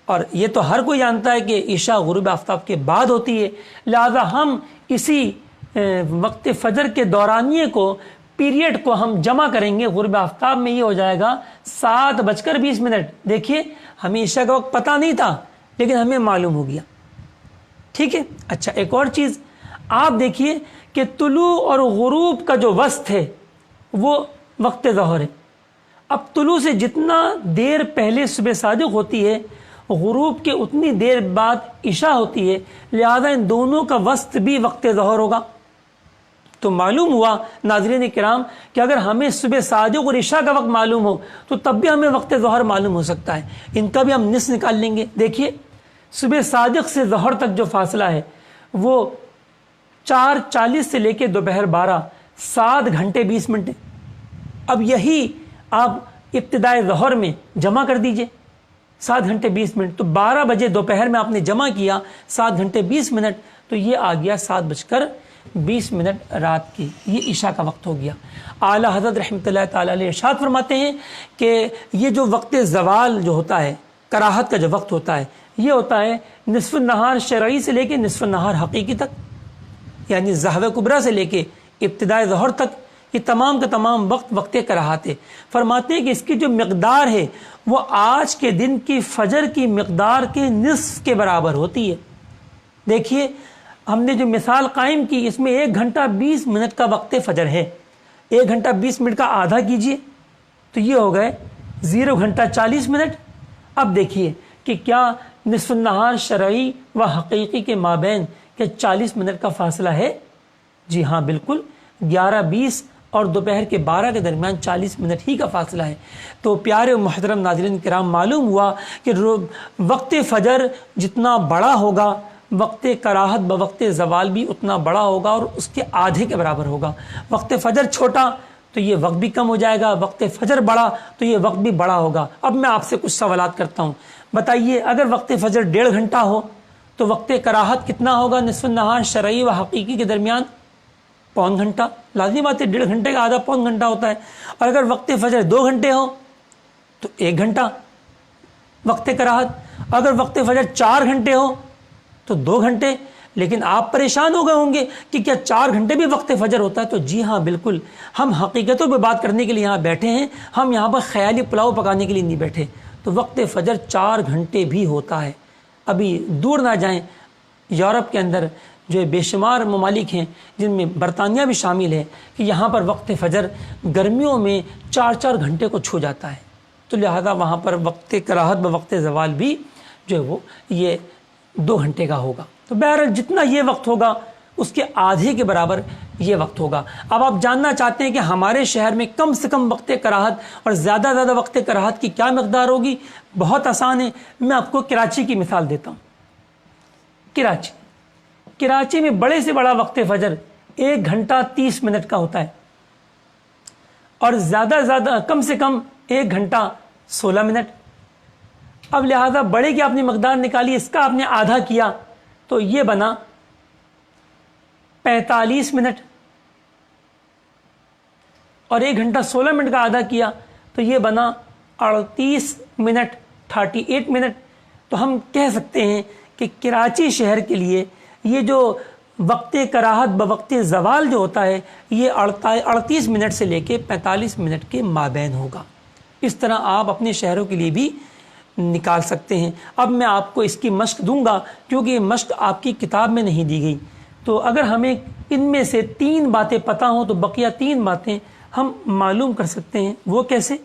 اور یہ تو ہر کوئی جانتا ہے کہ عشاء غروب آفتاب کے بعد ہوتی ہے، لہذا ہم اسی وقت فجر کے دورانیے کو پیریڈ کو ہم جمع کریں گے غروب آفتاب میں، یہ ہو جائے گا 7:20۔ دیکھیے ہمیں عشاء کا وقت پتہ نہیں تھا لیکن ہمیں معلوم ہو گیا، ٹھیک ہے۔ اچھا ایک اور چیز آپ دیکھیے کہ طلوع اور غروب کا جو وسط ہے وہ وقت ظہر ہے۔ اب طلوع سے جتنا دیر پہلے صبح صادق ہوتی ہے غروب کے اتنی دیر بعد عشاء ہوتی ہے، لہذا ان دونوں کا وسط بھی وقت ظہر ہوگا۔ تو معلوم ہوا ناظرین کرام کہ اگر ہمیں صبح صادق اور عشاء کا وقت معلوم ہو تو تب بھی ہمیں وقت ظہر معلوم ہو سکتا ہے، ان کا بھی ہم نصف نکال لیں گے۔ دیکھیے صبح صادق سے ظہر تک جو فاصلہ ہے وہ 4:40 سے لے کے دوپہر 12، 7 گھنٹے 20 منٹ ہے۔ اب یہی آپ ابتدائے ظہر میں جمع کر دیجئے 7 گھنٹے 20 منٹ، تو 12 بجے دوپہر میں آپ نے جمع کیا 7 گھنٹے 20 منٹ، تو یہ آ گیا 7:20 رات کی، یہ عشاء کا وقت ہو گیا۔ اعلیٰ حضرت رحمۃ اللہ تعالی علیہ ارشاد فرماتے ہیں کہ یہ جو وقت زوال جو ہوتا ہے، کراہت کا جو وقت ہوتا ہے، یہ ہوتا ہے نصف النہار شرعی سے لے کے نصف النہار حقیقی تک، یعنی ظہر کبریٰ سے لے کے ابتدائے ظہر تک، یہ تمام کا تمام وقت کراہت ہے۔ فرماتے ہیں کہ اس کی جو مقدار ہے وہ آج کے دن کی فجر کی مقدار کے نصف کے برابر ہوتی ہے۔ دیکھیے ہم نے جو مثال قائم کی اس میں 1 گھنٹہ 20 منٹ کا وقت فجر ہے، 1 گھنٹہ 20 منٹ کا آدھا کیجئے تو یہ ہو گئے 0 گھنٹہ 40 منٹ۔ اب دیکھیے کہ کیا نصف النہار شرعی و حقیقی کے مابین کیا 40 منٹ کا فاصلہ ہے؟ جی ہاں بالکل، 11:20 اور دوپہر کے 12 کے درمیان 40 منٹ ہی کا فاصلہ ہے۔ تو پیارے و محترم ناظرین کرام، معلوم ہوا کہ وقت فجر جتنا بڑا ہوگا وقت کراہت بوقت زوال بھی اتنا بڑا ہوگا اور اس کے آدھے کے برابر ہوگا۔ وقت فجر چھوٹا تو یہ وقت بھی کم ہو جائے گا، وقت فجر بڑا تو یہ وقت بھی بڑا ہوگا۔ اب میں آپ سے کچھ سوالات کرتا ہوں، بتائیے اگر وقت فجر 1.5 گھنٹہ ہو تو وقت کراہت کتنا ہوگا نصف النہار شرعی و حقیقی کے درمیان؟ 1.25 گھنٹہ۔ لازمی بات ہے 1.5 گھنٹے کا آدھا 1.25 گھنٹہ ہوتا ہے۔ اور اگر وقت فجر 2 گھنٹے ہو تو 1 گھنٹہ وقت کراہت، اگر وقت فجر 4 گھنٹے ہو تو 2 گھنٹے۔ لیکن آپ پریشان ہو گئے ہوں گے کہ کیا 4 گھنٹے بھی وقت فجر ہوتا ہے؟ تو جی ہاں بالکل، ہم حقیقتوں پہ بات کرنے کے لیے یہاں بیٹھے ہیں، ہم یہاں پر خیالی پلاؤ پکانے کے لیے نہیں بیٹھے۔ تو وقت فجر 4 گھنٹے بھی ہوتا ہے۔ ابھی دور نہ جائیں، یورپ کے اندر جو بے شمار ممالک ہیں جن میں برطانیہ بھی شامل ہے کہ یہاں پر وقت فجر گرمیوں میں 4 گھنٹے کو چھو جاتا ہے، تو لہذا وہاں پر وقت کراہت بوقت زوال بھی جو ہے وہ یہ 2 گھنٹے کا ہوگا۔ تو بہرحال جتنا یہ وقت ہوگا اس کے آدھے کے برابر یہ وقت ہوگا۔ اب آپ جاننا چاہتے ہیں کہ ہمارے شہر میں کم سے کم وقت کراہت اور زیادہ وقت کراہت کی کیا مقدار ہوگی؟ بہت آسان ہے، میں آپ کو کراچی کی مثال دیتا ہوں۔ کراچی میں بڑے سے بڑا وقت فجر 1 گھنٹہ 30 منٹ کا ہوتا ہے، اور زیادہ کم سے کم 1 گھنٹہ 16 منٹ۔ اب لہذا بڑے کی آپ نے مقدار نکالی، اس کا آپ نے آدھا کیا تو یہ بنا 45 منٹ، اور 1 گھنٹہ 16 منٹ کا آدھا کیا تو یہ بنا 38 منٹ 38 منٹ۔ تو ہم کہہ سکتے ہیں کہ کراچی شہر کے لیے یہ جو وقت کراہت بوقت زوال جو ہوتا ہے یہ 38 منٹ سے لے کے 45 منٹ کے مابین ہوگا۔ اس طرح آپ اپنے شہروں کے لیے بھی نکال سکتے ہیں۔ اب میں آپ کو اس کی مشق دوں گا کیونکہ یہ مشق آپ کی کتاب میں نہیں دی گئی، تو اگر ہمیں ان میں سے 3 باتیں پتہ ہوں تو بقیہ 3 باتیں ہم معلوم کر سکتے ہیں۔ وہ کیسے؟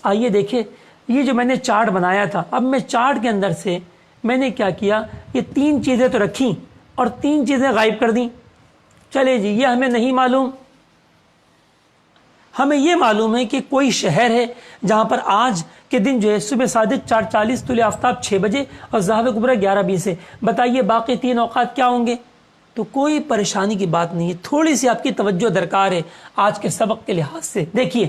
آئیے دیکھیں، یہ جو میں نے چارٹ بنایا تھا، اب میں چارٹ کے اندر سے میں نے کیا کیا، یہ 3 چیزیں تو رکھیں اور 3 چیزیں غائب کر دیں۔ چلے جی، یہ ہمیں نہیں معلوم، ہمیں یہ معلوم ہے کہ کوئی شہر ہے جہاں پر آج کے دن جو ہے صبح صادق 4:40، طلوع آفتاب 6 بجے اور ظہر کبریٰ 11:20 ہے۔ بتائیے باقی 3 اوقات کیا ہوں گے؟ تو کوئی پریشانی کی بات نہیں ہے، تھوڑی سی آپ کی توجہ درکار ہے آج کے سبق کے لحاظ سے۔ دیکھیے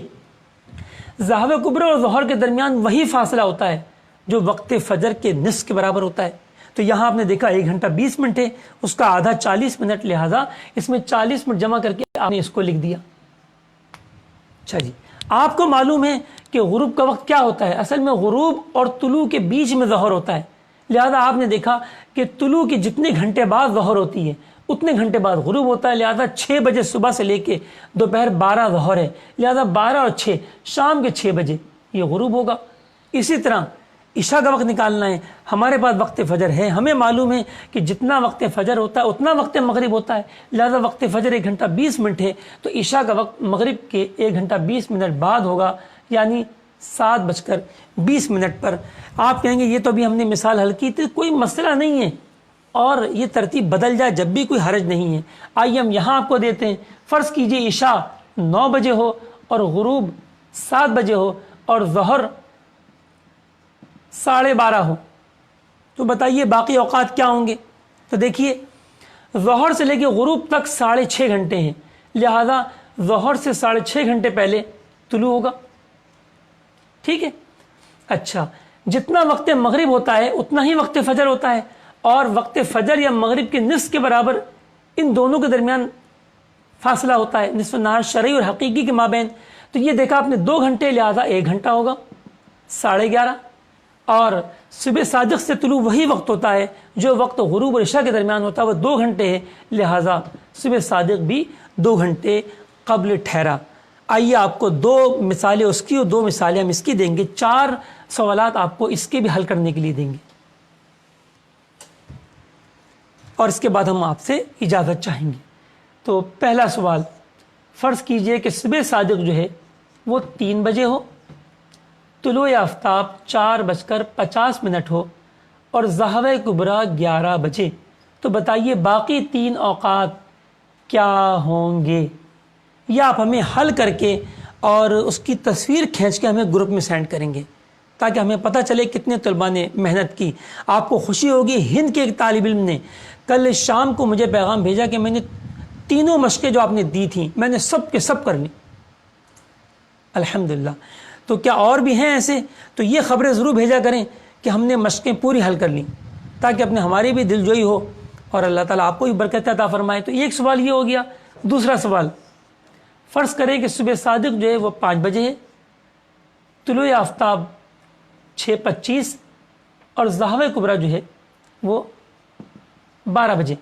ظہر کبریٰ اور ظہر کے درمیان وہی فاصلہ ہوتا ہے جو وقت فجر کے نصف کے برابر ہوتا ہے۔ تو یہاں آپ نے دیکھا 1 گھنٹہ 20 منٹ ہے، اس کا آدھا 40 منٹ، لہذا اس میں 40 منٹ جمع کر کے آپ نے اس کو لکھ دیا۔ اچھا جی، آپ کو معلوم ہے کہ غروب کا وقت کیا ہوتا ہے؟ اصل میں غروب اور طلوع کے بیچ میں ظہر ہوتا ہے، لہذا آپ نے دیکھا کہ طلوع کے جتنے گھنٹے بعد ظہر ہوتی ہے اتنے گھنٹے بعد غروب ہوتا ہے، لہذا 6 بجے صبح سے لے کے دوپہر 12 ظہر ہے، لہذا 12 اور 6 شام کے 6 بجے یہ غروب ہوگا۔ اسی طرح عشاء کا وقت نکالنا ہے، ہمارے پاس وقت فجر ہے، ہمیں معلوم ہے کہ جتنا وقت فجر ہوتا ہے اتنا وقت مغرب ہوتا ہے، لہذا وقت فجر 1 گھنٹہ 20 منٹ ہے، تو عشاء کا وقت مغرب کے 1 گھنٹہ 20 منٹ بعد ہوگا، یعنی 7:20 پر۔ آپ کہیں گے یہ تو ابھی ہم نے مثال حل کی تھی، کوئی مسئلہ نہیں ہے، اور یہ ترتیب بدل جائے جب بھی کوئی حرج نہیں ہے۔ آئیے ہم یہاں آپ کو دیتے ہیں، فرض کیجئے عشاء 9 بجے ہو اور غروب 7 بجے ہو اور ظہر 12:30 ہو، تو بتائیے باقی اوقات کیا ہوں گے؟ تو دیکھیے ظہر سے لے کے غروب تک 6.5 گھنٹے ہیں، لہذا ظہر سے 6.5 گھنٹے پہلے طلوع ہوگا، ٹھیک ہے۔ اچھا، جتنا وقت مغرب ہوتا ہے اتنا ہی وقت فجر ہوتا ہے، اور وقت فجر یا مغرب کے نصف کے برابر ان دونوں کے درمیان فاصلہ ہوتا ہے، نصف نہار شرعی اور حقیقی کے مابین۔ تو یہ دیکھا آپ نے 2 گھنٹے، لہذا 1 گھنٹہ ہوگا 11:30، اور صبح صادق سے طلوع وہی وقت ہوتا ہے جو وقت غروب اور عشاء کے درمیان ہوتا ہے، وہ 2 گھنٹے ہے، لہذا صبح صادق بھی 2 گھنٹے قبل ٹھہرا۔ آئیے آپ کو 2 مثالیں اس کی اور 2 مثالیں ہم اس کی دیں گے، 4 سوالات آپ کو اس کے بھی حل کرنے کے لیے دیں گے، اور اس کے بعد ہم آپ سے اجازت چاہیں گے۔ تو پہلا سوال، فرض کیجئے کہ صبح صادق جو ہے وہ 3 بجے ہو، طلوع آفتاب 4:50 ہو، اور ظہر کبریٰ 11 بجے، تو بتائیے باقی 3 اوقات کیا ہوں گے؟ یا آپ ہمیں حل کر کے اور اس کی تصویر کھینچ کے ہمیں گروپ میں سینڈ کریں گے، تاکہ ہمیں پتہ چلے کتنے طلباء نے محنت کی۔ آپ کو خوشی ہوگی، ہند کے ایک طالب علم نے کل شام کو مجھے پیغام بھیجا کہ میں نے 3 مشقیں جو آپ نے دی تھیں میں نے سب کے سب کر لی، الحمدللہ۔ تو کیا اور بھی ہیں ایسے؟ تو یہ خبریں ضرور بھیجا کریں کہ ہم نے مشقیں پوری حل کر لیں، تاکہ اپنے ہماری بھی دل جوئی ہو اور اللہ تعالیٰ آپ کو بھی برکت عطا فرمائے۔ تو ایک سوال یہ ہو گیا۔ دوسرا سوال، فرض کریں کہ صبح صادق جو ہے وہ 5 بجے ہے، طلوع آفتاب 6:25 اور ظہر کبریٰ جو ہے وہ 12 بجے،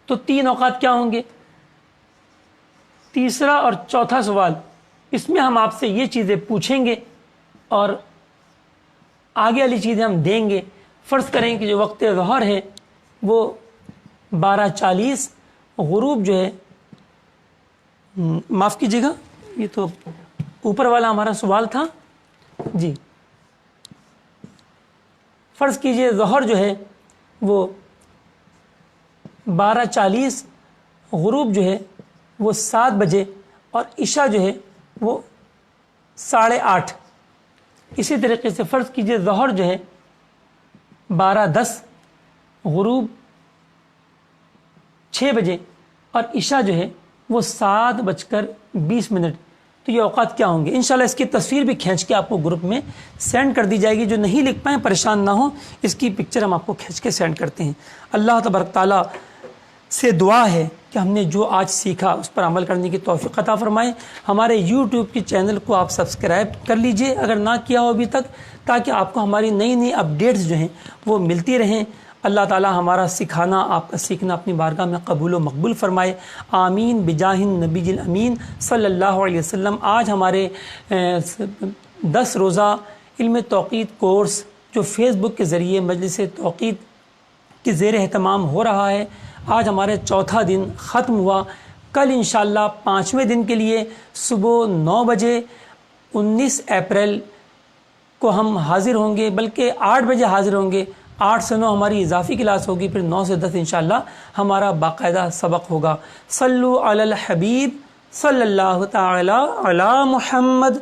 تو 3 اوقات کیا ہوں گے؟ تیسرا اور چوتھا سوال، اس میں ہم آپ سے یہ چیزیں پوچھیں گے اور آگے والی چیزیں ہم دیں گے۔ فرض کریں کہ جو وقت ظہر ہے وہ 12:40، غروب جو ہے، معاف کیجیے گا یہ تو اوپر والا ہمارا سوال تھا جی۔ فرض کیجئے ظہر جو ہے وہ 12:40، غروب جو ہے وہ 7 بجے، اور عشاء جو ہے وہ 8:30۔ اسی طریقے سے فرض کیجئے ظہر جو ہے 12:10، غروب 6 بجے، اور عشاء جو ہے وہ 7:20۔ تو یہ اوقات کیا ہوں گے؟ انشاءاللہ اس کی تصویر بھی کھینچ کے آپ کو گروپ میں سینڈ کر دی جائے گی۔ جو نہیں لکھ پائیں پریشان نہ ہو، اس کی پکچر ہم آپ کو کھینچ کے سینڈ کرتے ہیں۔ اللہ تبارک تعالیٰ سے دعا ہے کہ ہم نے جو آج سیکھا اس پر عمل کرنے کی توفیق عطا فرمائے۔ ہمارے یوٹیوب کی چینل کو آپ سبسکرائب کر لیجئے اگر نہ کیا ہو ابھی تک، تاکہ آپ کو ہماری نئی نئی اپڈیٹس جو ہیں وہ ملتی رہیں۔ اللہ تعالیٰ ہمارا سکھانا، آپ کا سیکھنا اپنی بارگاہ میں قبول و مقبول فرمائے، آمین بجاہ النبی الامین صلی اللہ علیہ وسلم۔ آج ہمارے 10 روزہ علم توقیت کورس جو فیس بک کے ذریعے مجلس توقیت کے زیر اہتمام ہو رہا ہے، آج ہمارے 4تھا دن ختم ہوا۔ کل انشاءاللہ 5ویں دن کے لیے صبح 9 بجے 19 اپریل کو ہم حاضر ہوں گے، بلکہ 8 بجے حاضر ہوں گے۔ 8 سے 9 ہماری اضافی کلاس ہوگی، پھر 9 سے 10 انشاءاللہ ہمارا باقاعدہ سبق ہوگا۔ صلو علی الحبیب صلی اللہ تعالی علی محمد۔